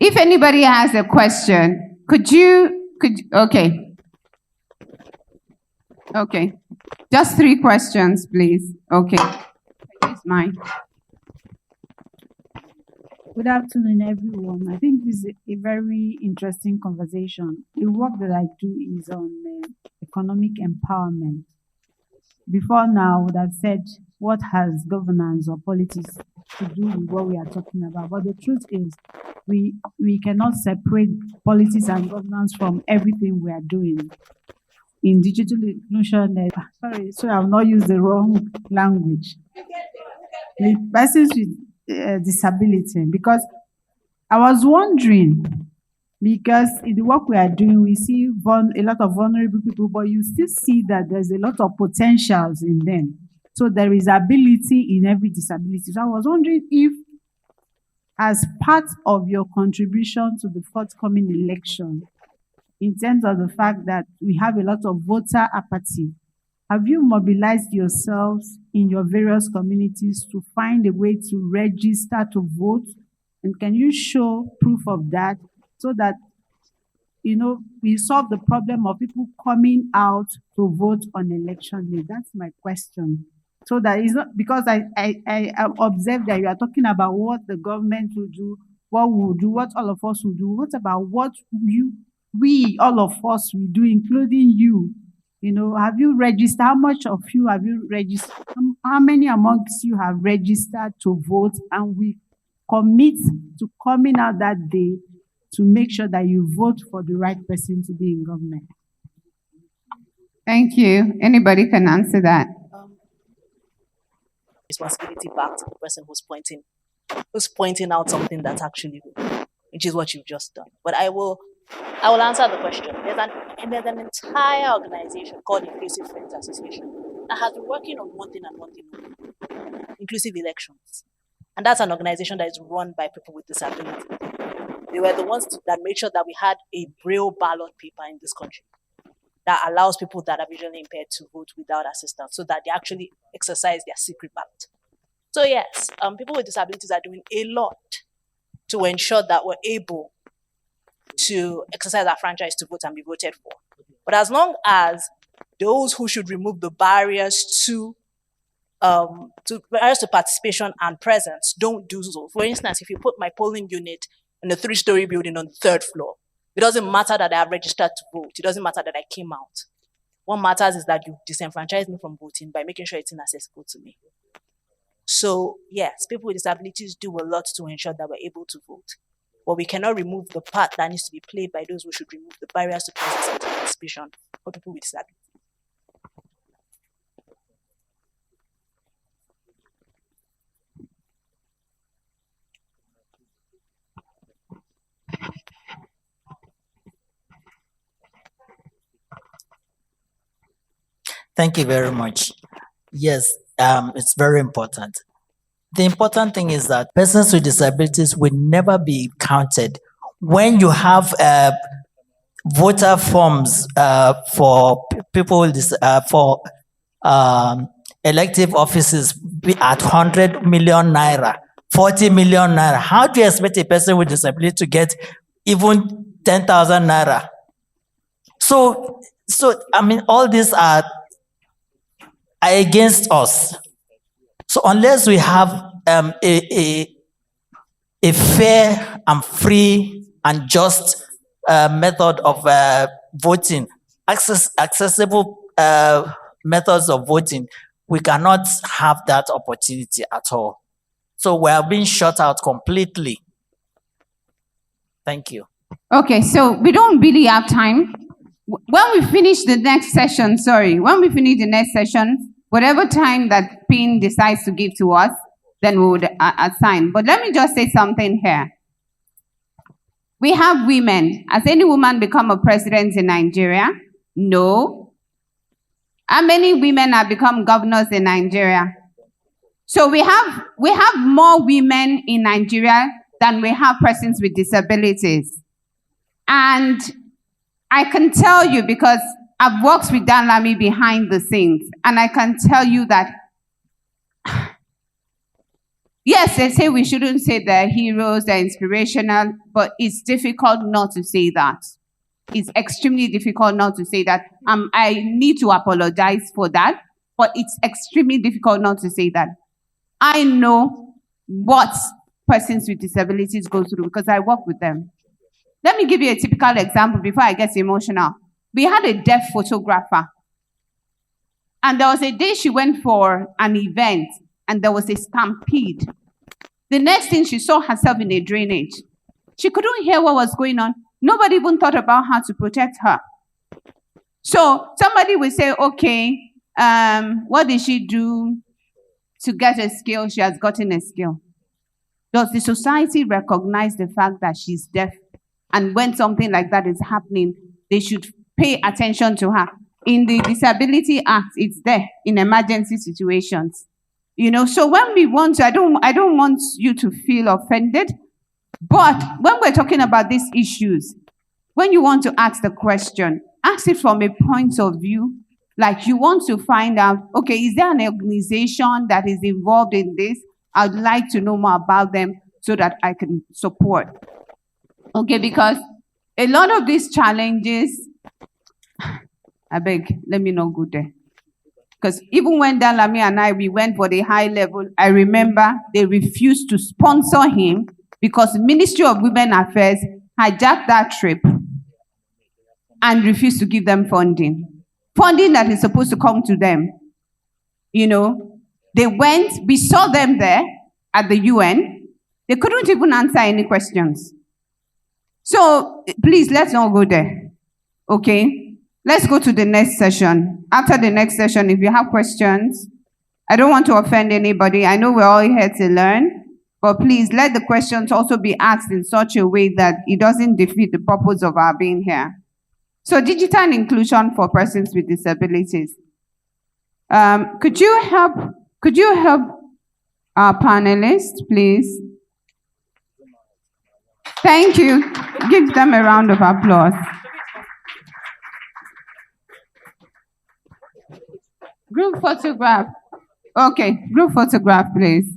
If anybody has a question, okay. Just 3 questions, please. Okay. Here's mine. Good afternoon, everyone. I think this is a very interesting conversation. The work that I do is on economic empowerment. Before now, I would have said, what has governance or politics to do with what we are talking about? But the truth is, we cannot separate politics and governance from everything we are doing. In digital inclusion, so I will not use the wrong language. The persons with disability, because I was wondering, because in the work we are doing, we see a lot of vulnerable people, but you still see that there's a lot of potentials in them. So there is ability in every disability. So I was wondering if, as part of your contribution to the forthcoming election, in terms of the fact that we have a lot of voter apathy, have you mobilized yourselves in your various communities to find a way to register to vote? And can you show proof of that so that, we solve the problem of people coming out to vote on election day? That's my question. So that is not, because I observed that you are talking about what the government will do, what we'll do, what all of us will do. What about what all of us will do, including you? Have you registered? How much of you have you registered? How many amongst you have registered to vote? And we commit to coming out that day to make sure that you vote for the right person to be in government. Thank you. Anybody can answer that. Responsibility back to the person who's pointing out something that's actually good, which is what you've just done. But I will answer the question. There's an entire organization called Inclusive Friends Association. that has been working on one thing and one thing only: inclusive elections. And that's an organization that is run by people with disabilities. They were the ones that made sure that we had a braille ballot paper in this country that allows people that are visually impaired to vote without assistance, so that they actually exercise their secret ballot. So yes, people with disabilities are doing a lot to ensure that we're able to exercise our franchise to vote and be voted for. But as long as those who should remove the barriers to participation and presence don't do so. For instance, if you put my polling unit in a 3-story building on the 3rd floor, it doesn't matter that I have registered to vote. It doesn't matter that I came out. What matters is that you disenfranchise me from voting by making sure it's inaccessible to me. So yes, people with disabilities do a lot to ensure that we're able to vote. But we cannot remove the part that needs to be played by those who should remove the barriers to presence and to participation for people with disabilities. Thank you very much. Yes, it's very important. The important thing is that persons with disabilities will never be counted. When you have voter forms for people with for elective offices be at 100 million naira, 40 million naira, how do you expect a person with disability to get even 10,000 naira? So I mean, all these are against us. So unless we have a fair and free and just method of voting, accessible methods of voting, we cannot have that opportunity at all. So we are being shut out completely. Thank you. Okay, so we don't really have time. When we finish the next session, whatever time that PIN decides to give to us, then we would assign. But let me just say something here. We have women. Has any woman become a president in Nigeria? No. How many women have become governors in Nigeria? So we have more women in Nigeria than we have persons with disabilities. And I can tell you, because I've worked with Dan Lamy behind the scenes, and I can tell you that, yes, they say we shouldn't say they're heroes, they're inspirational, but it's difficult not to say that. It's extremely difficult not to say that. I need to apologize for that, but it's extremely difficult not to say that. I know what persons with disabilities go through because I work with them. Let me give you a typical example before I get emotional. We had a deaf photographer, and there was a day she went for an event, and there was a stampede. The next thing, she saw herself in a drainage. She couldn't hear what was going on. Nobody even thought about how to protect her. So somebody will say, okay, what did she do to get a skill? She has gotten a skill. Does the society recognize the fact that she's deaf? And when something like that is happening, they should pay attention to her. In the Disability Act, it's there in emergency situations. You know, so when we want to, I don't want you to feel offended, but when we're talking about these issues, when you want to ask the question, ask it from a point of view, like you want to find out, okay, is there an organization that is involved in this? I'd like to know more about them so that I can support. Okay, because a lot of these challenges, I beg, let me not go there. Because even when Dan Lamy and we went for the high level, I remember they refused to sponsor him because the Ministry of Women Affairs hijacked that trip and refused to give them funding. Funding that is supposed to come to them. You know, they went, we saw them there at the UN. They couldn't even answer any questions. So please, let's not go there. Okay? Let's go to the next session. After the next session, if you have questions, I don't want to offend anybody. I know we're all here to learn, but please let the questions also be asked in such a way that it doesn't defeat the purpose of our being here. So digital inclusion for persons with disabilities. Could you help our panelists, please? Thank you. Give them a round of applause. Group photograph. Okay, group photograph, please.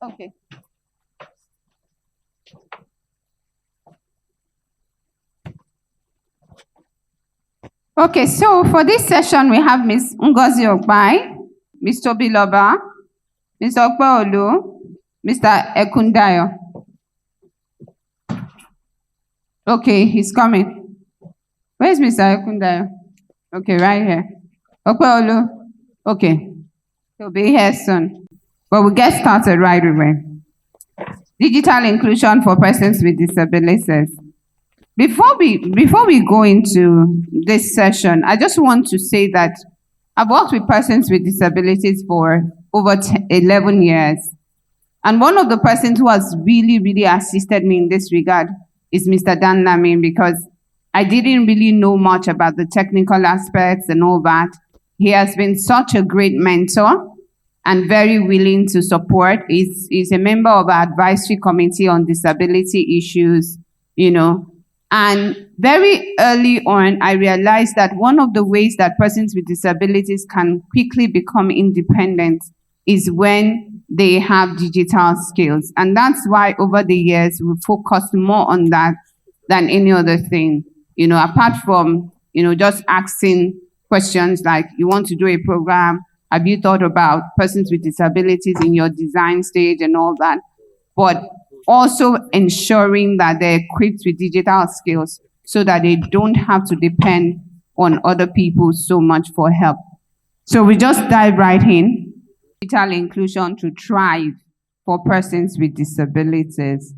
Okay. Okay, so for this session, we have Ms. Ngozi Ogbai, Ms. Toby Loba, Mr. Okpaolu, Mr. Ekundayo. Okay, he's coming. Where's Mr. Ekundayo? Okay, right here. Okpaolu. Okay, he'll be here soon. But we'll get started right away. Digital inclusion for persons with disabilities. Before we go into this session, I just want to say that I've worked with persons with disabilities for over 11 years. And one of the persons who has really assisted me in this regard is Mr. Dan Lamin, because I didn't really know much about the technical aspects and all that. He has been such a great mentor and very willing to support. He's a member of our advisory committee on disability issues, you know. And very early on, I realized that one of the ways that persons with disabilities can quickly become independent is when they have digital skills. And that's why over the years, we focused more on that than any other thing. You know, apart from, you know, just asking questions like, you want to do a program, have you thought about persons with disabilities in your design stage and all that? But also ensuring that they're equipped with digital skills so that they don't have to depend on other people so much for help. So we just dive right in. Digital inclusion to thrive for persons with disabilities.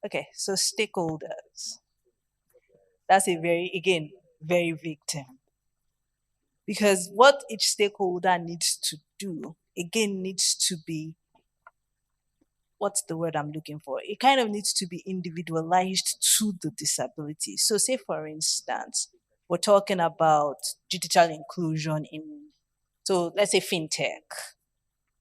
Okay, so stakeholders. That's a very vague term. Because what each stakeholder needs to do, again, needs to be, what's the word I'm looking for? It kind of needs to be individualized to the disability. So say, for instance, we're talking about digital inclusion so let's say fintech.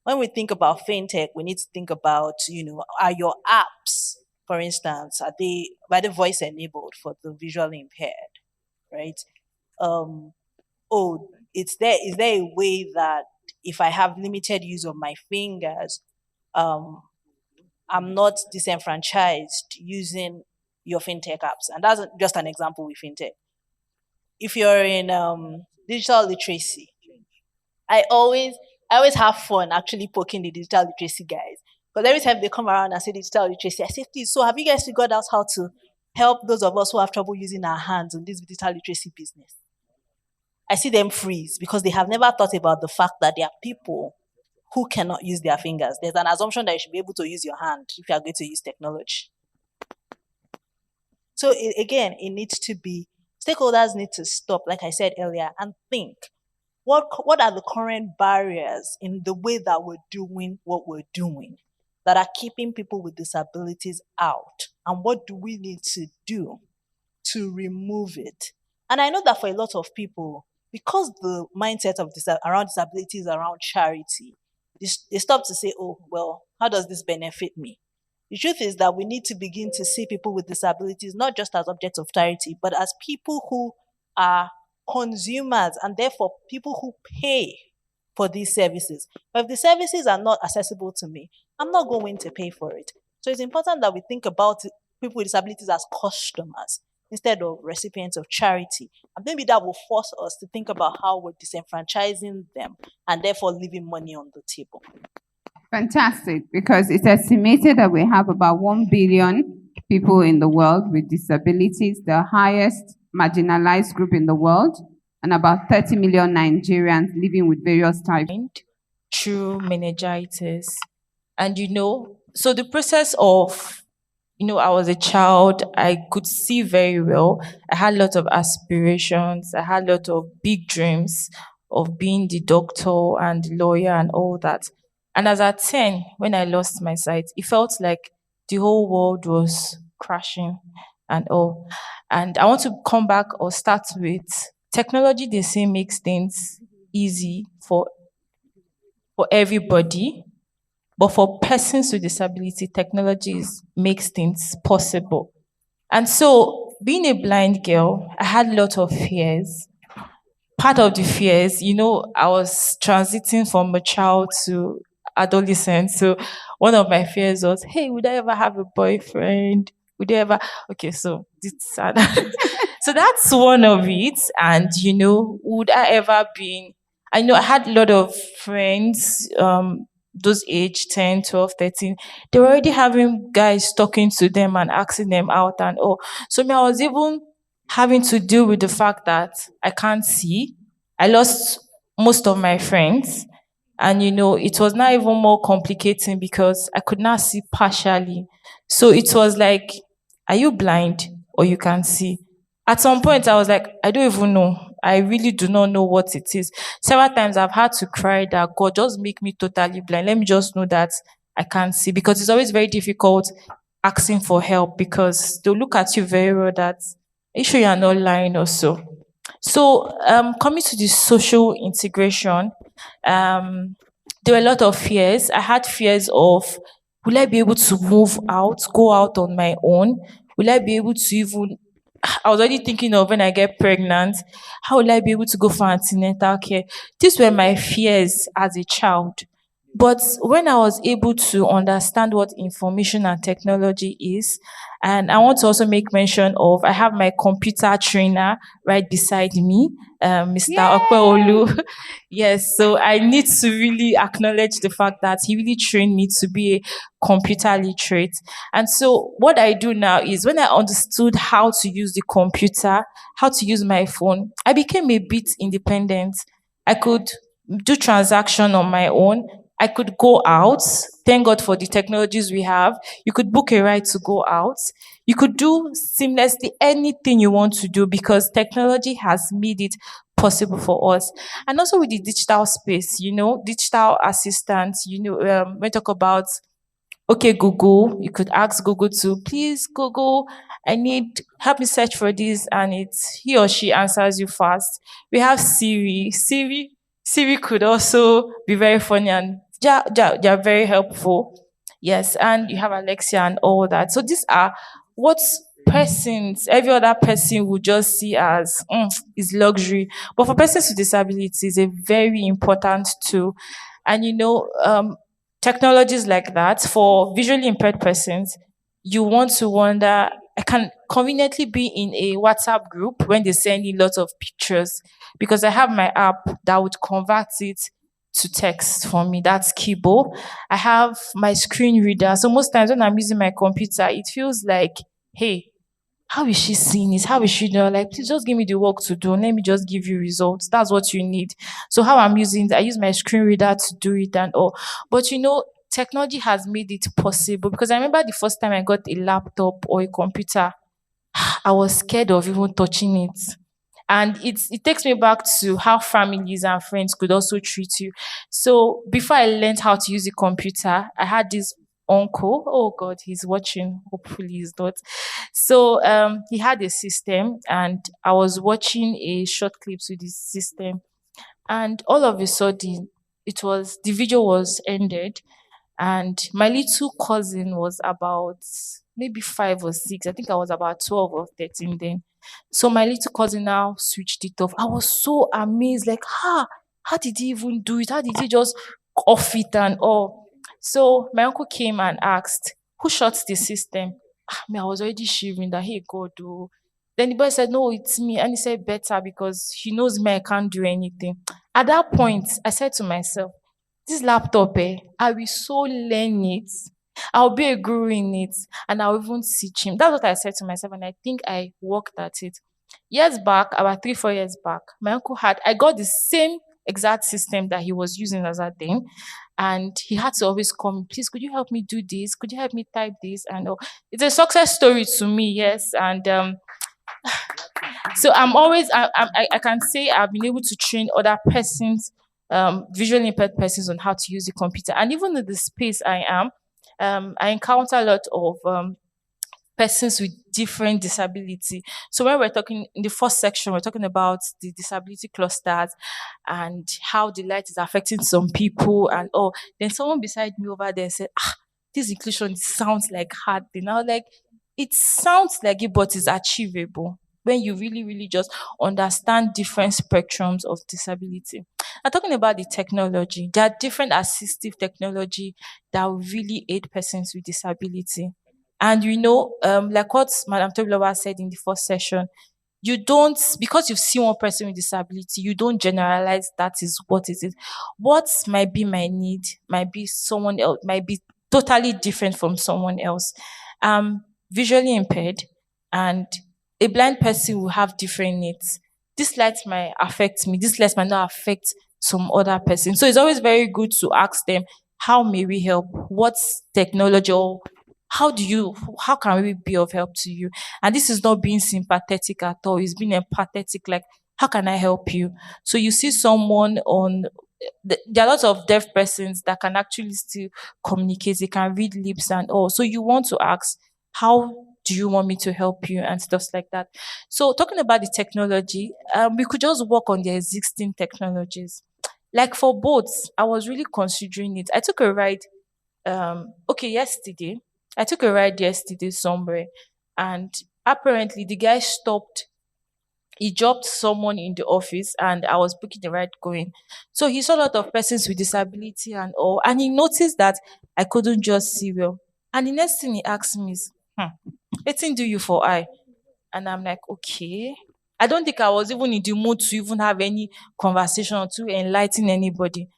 When we think about fintech, we need to think about, you know, are your apps, for instance, are they voice enabled for the visually impaired, right? Is there a way that if I have limited use of my fingers, I'm not disenfranchised using your fintech apps? And that's just an example with fintech. If you're in digital literacy, I always have fun actually poking the digital literacy guys. Because every time they come around and say digital literacy, I say, please, so have you guys figured out how to help those of us who have trouble using our hands in this digital literacy business? I see them freeze because they have never thought about the fact that there are people who cannot use their fingers. There's an assumption that you should be able to use your hand if you are going to use technology. So it needs to be, stakeholders need to stop, like I said earlier, and think, what are the current barriers in the way that we're doing what we're doing that are keeping people with disabilities out? And what do we need to do to remove it? And I know that for a lot of people, because the mindset of around disability is around charity, they stop to say, oh, well, how does this benefit me? The truth is that we need to begin to see people with disabilities not just as objects of charity, but as people who are consumers and therefore people who pay for these services. But if the services are not accessible to me, I'm not going to pay for it. So it's important that we think about people with disabilities as customers instead of recipients of charity. And maybe that will force us to think about how we're disenfranchising them and therefore leaving money on the table. Fantastic, because it's estimated that we have about 1 billion people in the world with disabilities, the highest marginalized group in the world. and about 30 million Nigerians living with various types. Through meningitis. And so the process of, I was a child, I could see very well. I had a lot of aspirations, I had a lot of big dreams of being the doctor and the lawyer and all that. And as at 10, when I lost my sight, it felt like the whole world was crashing and all. And I want to come back or start with technology, they say makes things easy for everybody, but for persons with disability, makes things possible. And so, being a blind girl, I had a lot of fears. Part of the fears, I was transiting from a child to adolescent. So one of my fears was, hey, would I ever have a boyfriend? Would I ever? Okay, so it's sad. So that's one of it. And would I ever be? I know I had a lot of friends, those age 10, 12, 13. They were already having guys talking to them and asking them out and all. So me, I was even having to deal with the fact that I can't see. I lost most of my friends. And it was not even more complicating because I could not see partially. So it was like, are you blind or you can see? At some point, I was like, I don't even know. I really do not know what it is. Several times I've had to cry that God just make me totally blind. Let me just know that I can't see, because it's always very difficult asking for help because they'll look at you very well that, are you sure you're not lying or so? So coming to the social integration, there were a lot of fears. I had fears of, will I be able to move out, go out on my own? Will I be able to even, I was already thinking of when I get pregnant, how will I be able to go for antenatal care? These were my fears as a child. But when I was able to understand what information and technology is, and I want to also make mention of, I have my computer trainer right beside me, Mr. Okweolu. Yes, so I need to really acknowledge the fact that he really trained me to be a computer literate. And so what I do now is, when I understood how to use the computer, how to use my phone, I became a bit independent. I could do transaction on my own. I could go out. Thank God for the technologies we have. You could book a ride to go out. You could do seamlessly anything you want to do because technology has made it possible for us. And also with the digital space, digital assistants, when we talk about, okay, Google, you could ask Google to, please, Google, help me search for this, and he or she answers you fast. We have Siri. Siri could also be very funny, and they're very helpful. Yes, and you have Alexia and all that. So these are what every other person would just see as is luxury. But for persons with disabilities, it's a very important tool. And technologies like that for visually impaired persons, you want to wonder, I can conveniently be in a WhatsApp group when they send me lots of pictures because I have my app that would convert it to text for me. That's Kibo. I have my screen reader. So most times when I'm using my computer, it feels like, hey, how is she seeing it? How is she doing? Like, please just give me the work to do. Let me just give you results. That's what you need. So how I'm using it, I use my screen reader to do it and all. But technology has made it possible because I remember the first time I got a laptop or a computer, I was scared of even touching it. And it takes me back to how families and friends could also treat you. So before I learned how to use a computer, I had this uncle. Oh God, he's watching. Hopefully he's not. So he had a system, and I was watching a short clips with his system, and all of a sudden, the video was ended, and my little cousin was about maybe 5 or 6. I think I was about 12 or 13 then. So my little cousin now switched it off. I was so amazed, like, how did he even do it? How did he just off it and all? So my uncle came and asked, who shuts the system? Me, I was already shivering that, hey, God, oh. Then the boy said, no, it's me. And he said, better, because he knows me, I can't do anything. At that point, I said to myself, this laptop, I will so learn it. I'll be a guru in it, and I'll even teach him. That's what I said to myself, and I think I worked at it. Years back, about 3, 4 years back, my uncle I got the same exact system that he was using as a thing. And he had to always call me, please, could you help me do this? Could you help me type this? And it's a success story to me, yes. And so I'm always, I can say I've been able to train other persons, visually impaired persons on how to use the computer. And even in the space I am, I encounter a lot of persons with different disability. So when we're talking in the first section, we're talking about the disability clusters and how the light is affecting some people and all. Then someone beside me over there said, this inclusion sounds like hard thing. I was like, it sounds like it, but it's achievable when you really, really just understand different spectrums of disability. I'm talking about the technology. There are different assistive technology that will really aid persons with disability. And like what Madam Tobiloba said in the first session, you don't, because you've seen one person with disability, you don't generalize that is what it is. What might be my need might be someone else, might be totally different from someone else. Visually impaired and a blind person will have different needs. This light might affect me, this light might not affect some other person. So it's always very good to ask them, how may we help? What's technology or how can we be of help to you? And this is not being sympathetic at all, it's being empathetic, like, how can I help you? So you see someone on there are lots of deaf persons that can actually still communicate, they can read lips and all. So you want to ask, how do you want me to help you and stuff like that. So talking about the technology, we could just work on the existing technologies. Like for boats, I was really considering it. I took a ride yesterday. I took a ride yesterday somewhere, and apparently the guy stopped. He dropped someone in the office, and I was booking the ride going. So he saw a lot of persons with disability and all, and he noticed that I couldn't just see well. And the next thing he asked me is, "Wetin do you for eye?" And I'm like, okay. I don't think I was even in the mood to even have any conversation or to enlighten anybody.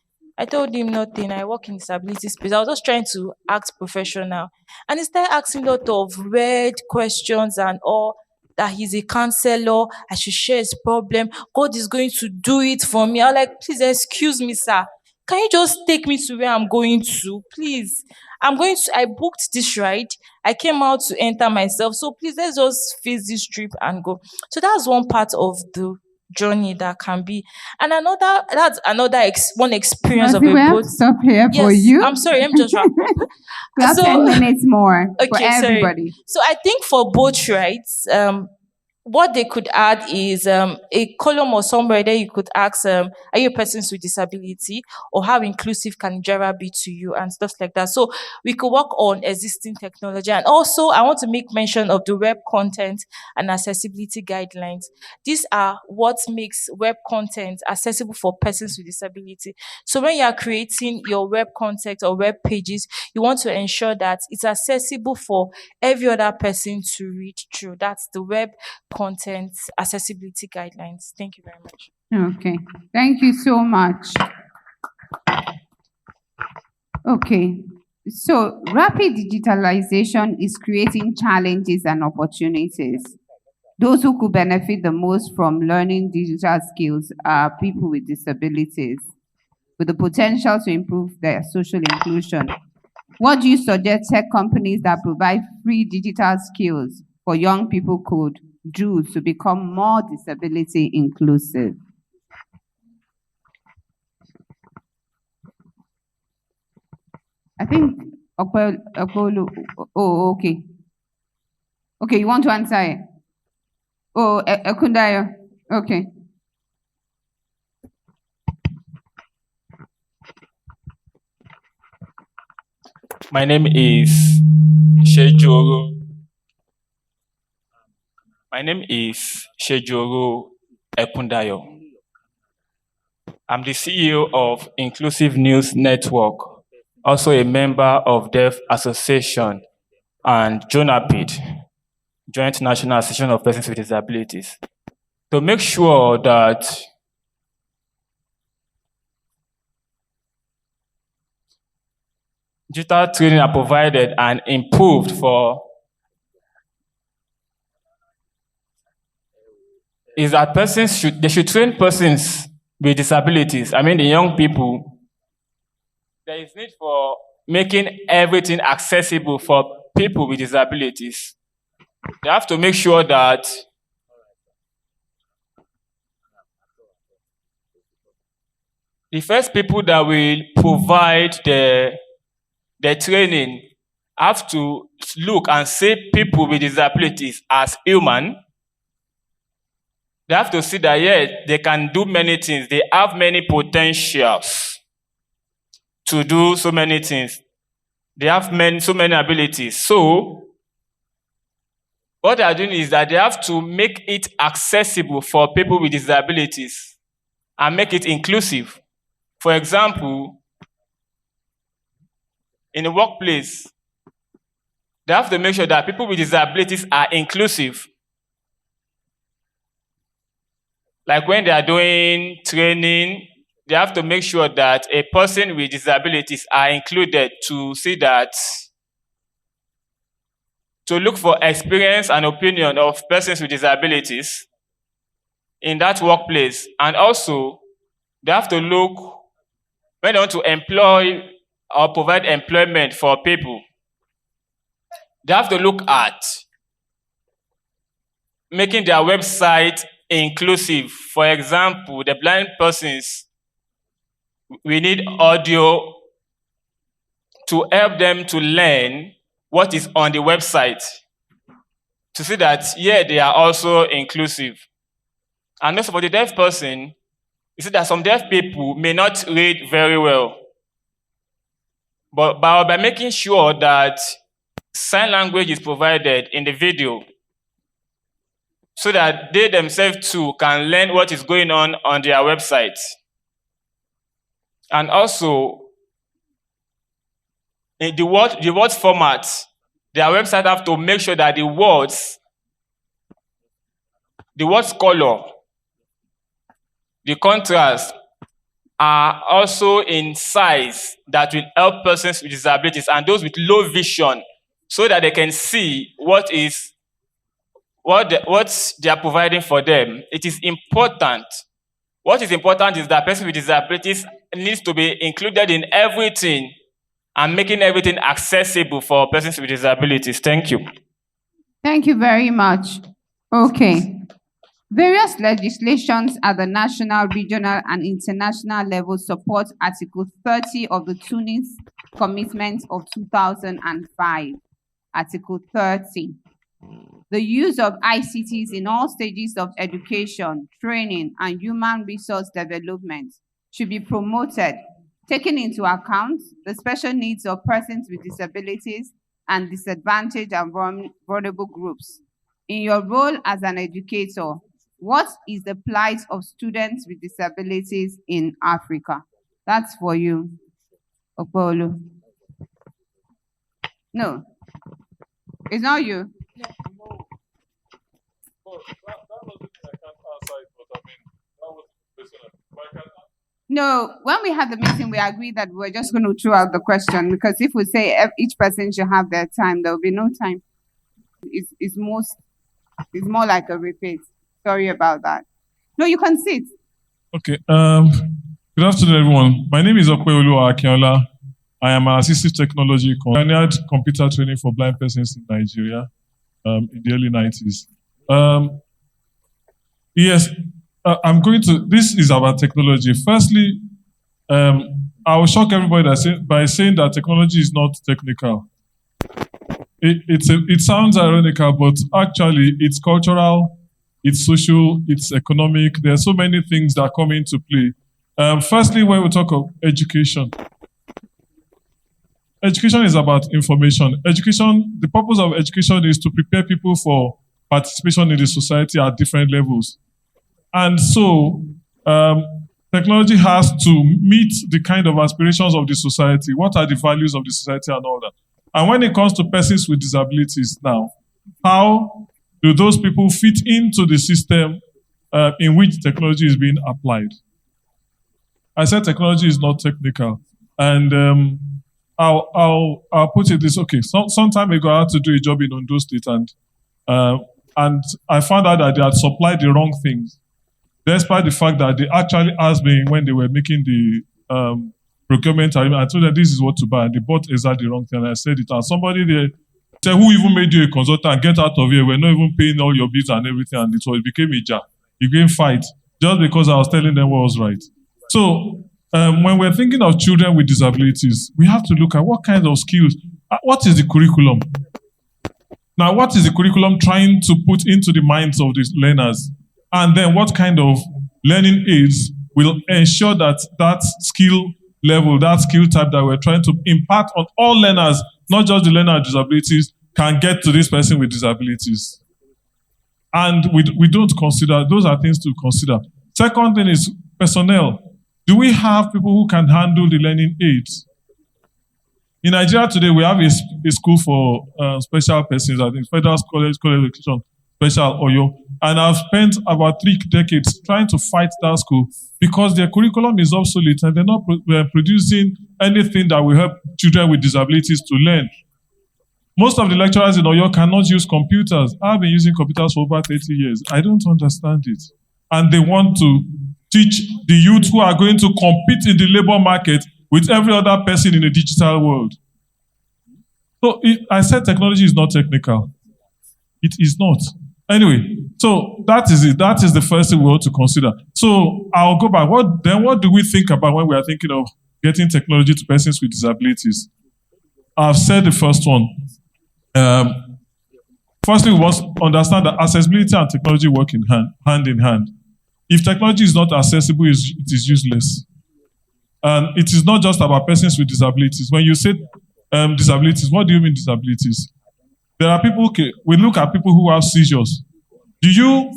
I told him nothing. I work in disability space. I was just trying to act professional. And he started asking a lot of weird questions and all, that he's a counselor. I should share his problem. God is going to do it for me. I was like, please excuse me, sir. Can you just take me to where I'm going to? Please. I booked this ride. I came out to enter myself. So please, let's just face this trip and go. So that's one part of the journey that can be. And that's another one experience of Mercy, a we have boat. to stop here for Yes, you. I'm sorry, let me just wrap up. We have So- 10 minutes more for Okay, sorry. everybody. So I think for boat rides, what they could add is a column or somewhere that you could ask, are you a person with disability, or how inclusive can Jira be to you and stuff like that. So we could work on existing technology. And also I want to make mention of the web content and accessibility guidelines. These are what makes web content accessible for persons with disability. So when you are creating your web content or web pages, you want to ensure that it's accessible for every other person to read through. That's the web content accessibility guidelines. Thank you very much. Okay, thank you so much. Okay, so rapid digitalization is creating challenges and opportunities. Those who could benefit the most from learning digital skills are people with disabilities, with the potential to improve their social inclusion. What do you suggest tech companies that provide free digital skills for young people could do to become more disability inclusive? I think, okay. Okay, you want to answer it? Oh, Ekundayo, okay. My name is Shejoro. My name is Shejoro Ekundayo. I'm the CEO of Inclusive News Network, also a member of Deaf Association and JONAPID, Joint National Association of Persons with Disabilities. To make sure that digital training are provided and improved for is that they should train persons with disabilities. I mean, the young people. There is need for making everything accessible for people with disabilities. They have to make sure that the first people that will provide the training have to look and see people with disabilities as human. They have to see that, yes, they can do many things. They have many potentials to do so many things. They have so many abilities. So, what they are doing is that they have to make it accessible for people with disabilities and make it inclusive. For example, in the workplace, they have to make sure that people with disabilities are inclusive. Like when they are doing training, they have to make sure that a person with disabilities are included to see that, to look for experience and opinion of persons with disabilities in that workplace. And also, they have to look, when they want to employ or provide employment for people, they have to look at making their website inclusive. For example, the blind persons, we need audio to help them to learn what is on the website, to see that, yeah, they are also inclusive. And also for the deaf person, you see that some deaf people may not read very well. But by making sure that sign language is provided in the video, so that they themselves too can learn what is going on their website. And also, in the word format, their website have to make sure that the words color, the contrast are also in size that will help persons with disabilities and those with low vision, so that they can see what they are providing for them. It is important. What is important is that persons with disabilities needs to be included in everything and making everything accessible for persons with disabilities. Thank you. Thank you very much. Okay. Various legislations at the national, regional, and international level support Article 30 of the Tunis Commitment of 2005. Article 30. The use of ICTs in all stages of education, training, and human resource development should be promoted, taking into account the special needs of persons with disabilities and disadvantaged and vulnerable groups. In your role as an educator, what is the plight of students with disabilities in Africa? That's for you, Okpolo. No, it's not you. No, when we had the meeting, we agreed that we were just going to throw out the question, because if we say each person should have their time, there will be no time. It's more like a repeat. Sorry about that. No, you can sit. Okay. Good afternoon, everyone. My name is Okweolu Akinola. I am an assistive technology pioneered computer training for blind persons in Nigeria in the early 90s. Yes, this is about technology. Firstly, I will shock everybody by saying that technology is not technical. It sounds ironical, but actually it's cultural, it's social, it's economic. There are so many things that come into play. Firstly, when we talk of education, education is about information. The purpose of education is to prepare people for participation in the society at different levels. And so, technology has to meet the kind of aspirations of the society. What are the values of the society and all that? And when it comes to persons with disabilities now, how do those people fit into the system in which technology is being applied? I said technology is not technical. And I'll put it this, okay, some time ago I had to do a job in Ondo State, and and I found out that they had supplied the wrong things, despite the fact that they actually asked me when they were making the procurement agreement. I told them this is what to buy, and they bought exactly the wrong thing. And I said it, and somebody there said, "Who even made you a consultant? Get out of here. We're not even paying all your bills and everything." And it became a jar. It became fight just because I was telling them what was right. So when we're thinking of children with disabilities, we have to look at what kinds of skills. What is the curriculum? Now, what is the curriculum trying to put into the minds of these learners? And then what kind of learning aids will ensure that that skill level, that skill type that we're trying to impart on all learners, not just the learner with disabilities, can get to this person with disabilities. And we don't consider, those are things to consider. Second thing is personnel. Do we have people who can handle the learning aids? In Nigeria today, we have a school for special persons, I think, Federal College of Education, Special Oyo. And I've spent about 3 decades trying to fight that school because their curriculum is obsolete and they're not producing anything that will help children with disabilities to learn. Most of the lecturers in Oyo cannot use computers. I've been using computers for over 30 years. I don't understand it. And they want to teach the youth who are going to compete in the labor market with every other person in the digital world. So I said technology is not technical. It is not. Anyway, so that is it. That is the first thing we ought to consider. So I'll go back. What do we think about when we are thinking of getting technology to persons with disabilities? I've said the first one. Firstly, we must understand that accessibility and technology work hand in hand. If technology is not accessible, it is useless. And it is not just about persons with disabilities. When you say disabilities, what do you mean disabilities? There are people, okay, we look at people who have seizures. Do you,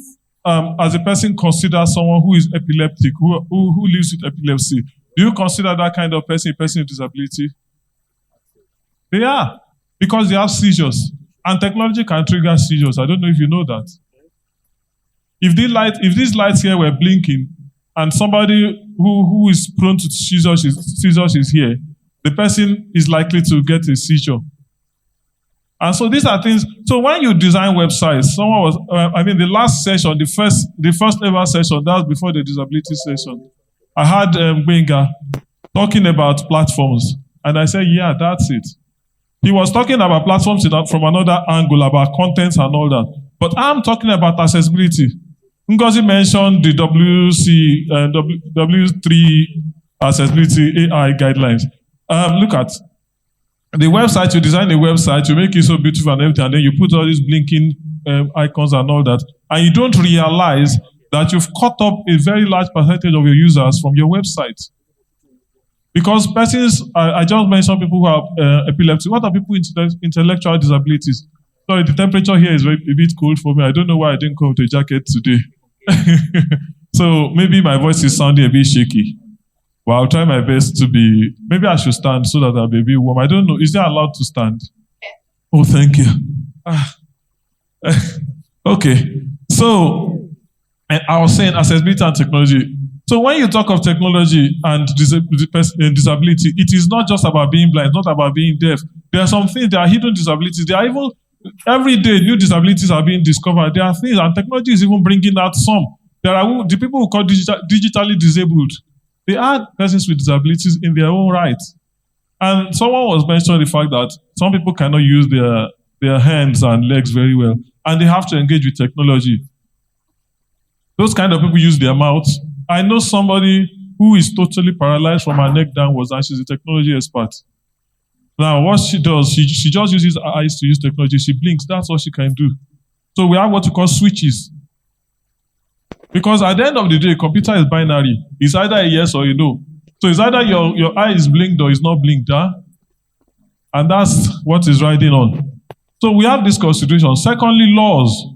as a person, consider someone who is epileptic, who lives with epilepsy? Do you consider that kind of person a person with disability? They are, because they have seizures. And technology can trigger seizures. I don't know if you know that. If these lights here were blinking, and somebody who is prone to seizures is here, the person is likely to get a seizure. And so these are things. So when you design websites, someone was, the last session, the first ever session, that was before the disability session, I had Benga talking about platforms. And I said, yeah, that's it. He was talking about platforms from another angle, about contents and all that. But I'm talking about accessibility. Ngozi mentioned the W3 accessibility AI guidelines. Look at the website, you design a website, you make it so beautiful and everything, and then you put all these blinking icons and all that, and you don't realize that you've cut up a very large percentage of your users from your website. Because persons, I just mentioned people who have epilepsy. What are people with intellectual disabilities? Sorry, the temperature here is a bit cold for me. I don't know why I didn't come with a jacket today. So maybe my voice is sounding a bit shaky. Well, I'll try my best to be, maybe I should stand so that I'll be a bit warm. I don't know, is there allowed to stand? Oh, thank you. Okay, so I was saying accessibility and technology. So when you talk of technology and disability, it is not just about being blind, not about being deaf. There are some things, there are hidden disabilities. There are even, every day, new disabilities are being discovered. There are things, and technology is even bringing out some. There are the people who call digitally disabled. They are persons with disabilities in their own right. And someone was mentioning the fact that some people cannot use their hands and legs very well, and they have to engage with technology. Those kind of people use their mouths. I know somebody who is totally paralyzed from her neck downwards, and she's a technology expert. Now, what she does, she just uses her eyes to use technology. She blinks. That's all she can do. So we have what we call switches. Because at the end of the day, computer is binary. It's either a yes or a no. So it's either your eye is blinked or it's not blinked. Huh? And that's what is riding on. So we have this constitution. Secondly, laws.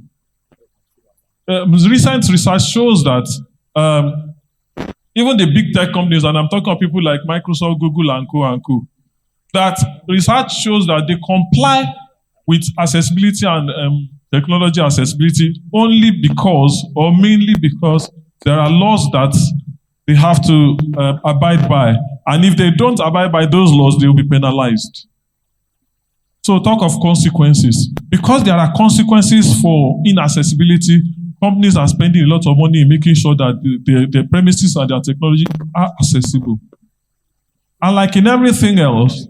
Recent research shows that even the big tech companies, and I'm talking about people like Microsoft, Google, and co, that research shows that they comply with accessibility and technology accessibility only because, or mainly because, there are laws that they have to abide by. And if they don't abide by those laws, they will be penalized. So talk of consequences. Because there are consequences for inaccessibility, companies are spending a lot of money in making sure that the premises and their technology are accessible. And like in everything else,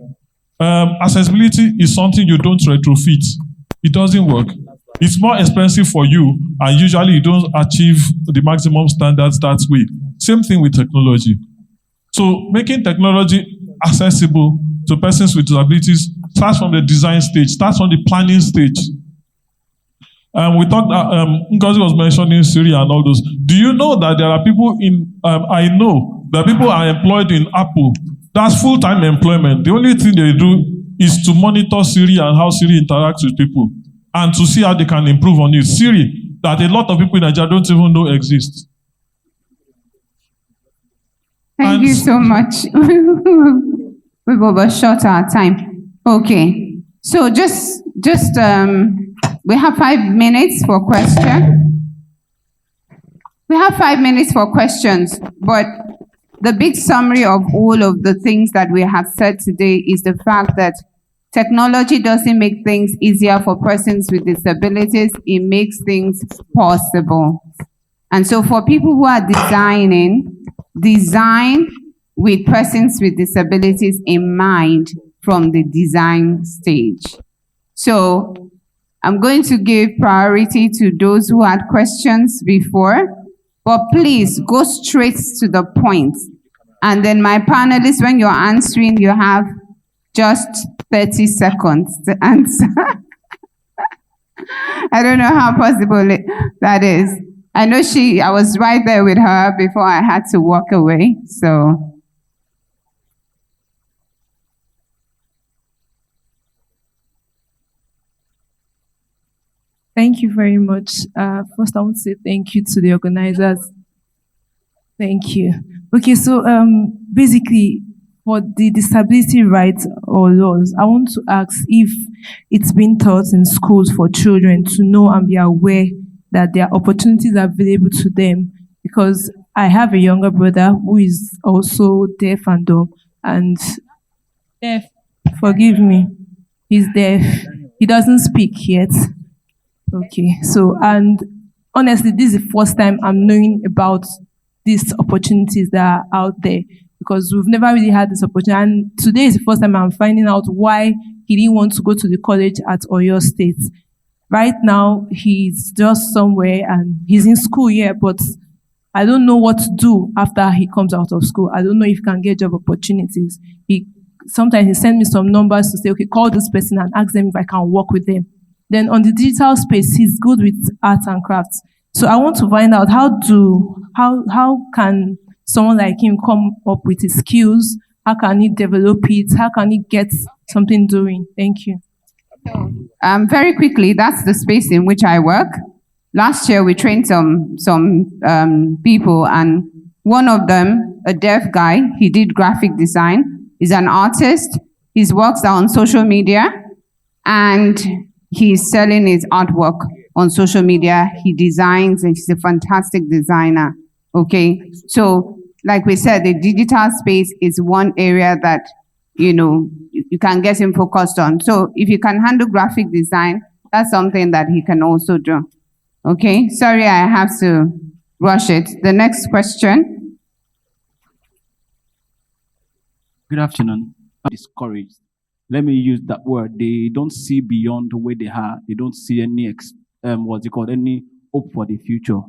accessibility is something you don't retrofit. It doesn't work. It's more expensive for you, and usually you don't achieve the maximum standards that way. Same thing with technology. So making technology accessible to persons with disabilities starts from the design stage, starts from the planning stage. We talked, Ngozi was mentioning Siri and all those. Do you know that there are people I know that people are employed in Apple. That's full-time employment. The only thing they do is to monitor Siri and how Siri interacts with people and to see how they can improve on it. Siri, that a lot of people in Nigeria don't even know exists. Thank you so much. We've overshot our time. Okay. So we have 5 minutes for questions. We have 5 minutes for questions, but the big summary of all of the things that we have said today is the fact that technology doesn't make things easier for persons with disabilities, it makes things possible. And so for people who are design with persons with disabilities in mind from the design stage. So I'm going to give priority to those who had questions before, but please go straight to the point. And then my panelists, when you're answering, you have just 30 seconds to answer. I don't know how possible that is. I know I was right there with her before I had to walk away, so. Thank you very much. First, I want to say thank you to the organizers. Thank you. Okay, so basically, for the disability rights or laws, I want to ask if it's been taught in schools for children to know and be aware that there are opportunities available to them. Because I have a younger brother who is also deaf and dumb, and deaf, forgive me, he's deaf. He doesn't speak yet. Okay, so, and honestly, this is the first time I'm knowing about these opportunities that are out there, because we've never really had this opportunity. And today is the first time I'm finding out why he didn't want to go to the college at Oyo State. Right now, he's just somewhere and he's in school, yeah, but I don't know what to do after he comes out of school. I don't know if he can get job opportunities. Sometimes he sends me some numbers to say, okay, call this person and ask them if I can work with them. Then on the digital space, he's good with arts and crafts. So I want to find out how can someone like him come up with his skills? How can he develop it? How can he get something doing? Thank you. Very quickly, that's the space in which I work. Last year, we trained some people, and one of them, a deaf guy, he did graphic design. He's an artist. His works are on social media, and he's selling his artwork on social media. He designs, and he's a fantastic designer. Okay, so like we said, the digital space is one area that you can get him focused on. So if you can handle graphic design, that's something that he can also do. Okay, sorry, I have to rush it. The next question. Good afternoon. I'm discouraged. Let me use that word. They don't see beyond where they are. They don't see any any hope for the future.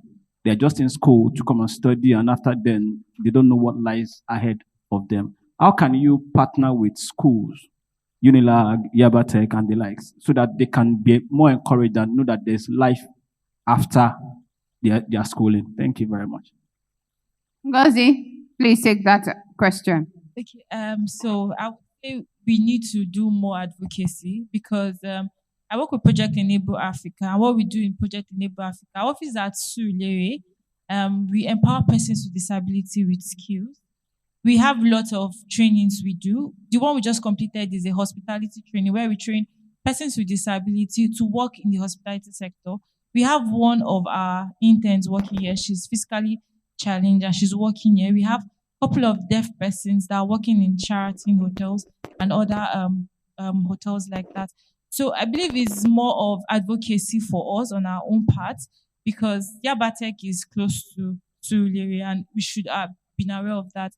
They're just in school to come and study, and after then, they don't know what lies ahead of them. How can you partner with schools, Unilag, Yabatech, and the likes, so that they can be more encouraged and know that there's life after their schooling? Thank you very much. Ngozi, please take that question. Okay, so I would say we need to do more advocacy, because I work with Project Enable Africa, and what we do in Project Enable Africa, our office is at Surulere. We empower persons with disability with skills. We have lots of trainings we do. The one we just completed is a hospitality training where we train persons with disability to work in the hospitality sector. We have one of our interns working here. She's physically challenged and she's working here. We have a couple of deaf persons that are working in Sheraton hotels and other hotels like that. So I believe it's more of advocacy for us on our own part, because Yabatek is close to Liri, and we should have been aware of that.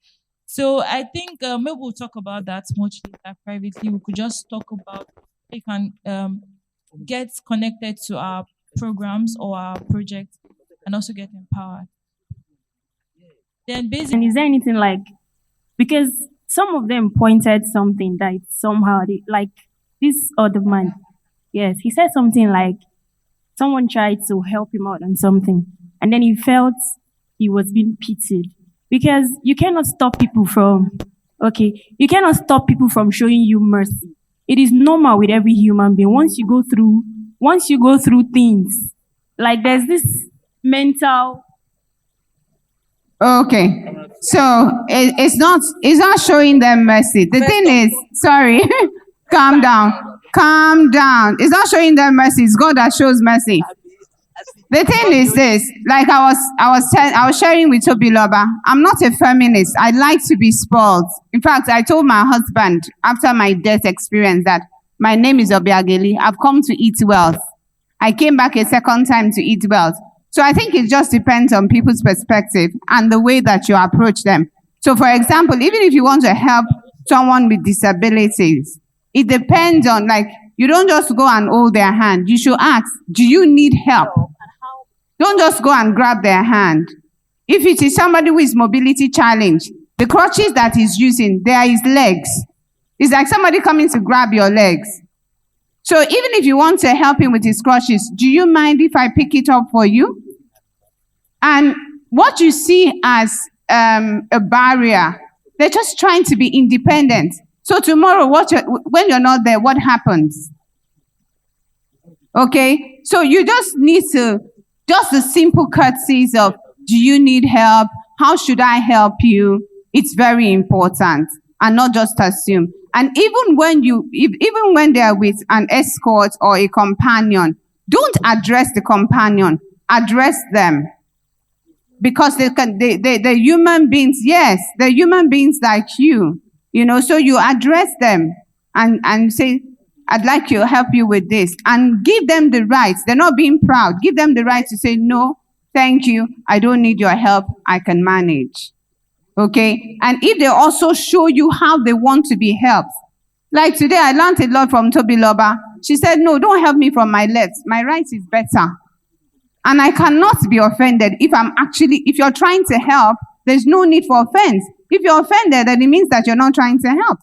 So I think maybe we'll talk about that much later privately. We could just talk about they can get connected to our programs or our projects and also get empowered. Then basically, And is there anything like, because some of them pointed something that somehow like this other man, yes, he said something like someone tried to help him out on something, and then he felt he was being pitied, because you cannot stop people from showing you mercy. It is normal with every human being. Once you go through things, like there's this mental. Okay. So it's not showing them mercy. The thing is, sorry, calm down. It's not showing them mercy. It's God that shows mercy. The thing is this, like I was sharing with Tobiloba, I'm not a feminist. I like to be spoiled. In fact, I told my husband after my death experience that my name is Obiageli. I've come to eat wealth. I came back a second time to eat wealth. So I think it just depends on people's perspective and the way that you approach them. So for example, even if you want to help someone with disabilities, it depends on, like, you don't just go and hold their hand. You should ask, do you need help? Don't just go and grab their hand. If it is somebody who is mobility challenged, the crutches that he's using, they are his legs. It's like somebody coming to grab your legs. So even if you want to help him with his crutches, do you mind if I pick it up for you? And what you see as a barrier, they're just trying to be independent. So tomorrow, when you're not there, what happens? Okay, so you just need to, just the simple courtesies of, do you need help? How should I help you? It's very important, and not just assume. And even when they are with an escort or a companion, don't address the companion, address them. Because they're human beings, yes, they're human beings like you, so you address them and say, I'd like to help you with this, and give them the rights. They're not being proud. Give them the right to say, no, thank you, I don't need your help, I can manage. Okay? And if they also show you how they want to be helped. Like today, I learned a lot from Tobiloba. She said, no, don't help me from my left. My right is better. And I cannot be offended if you're trying to help, there's no need for offense. If you're offended, then it means that you're not trying to help.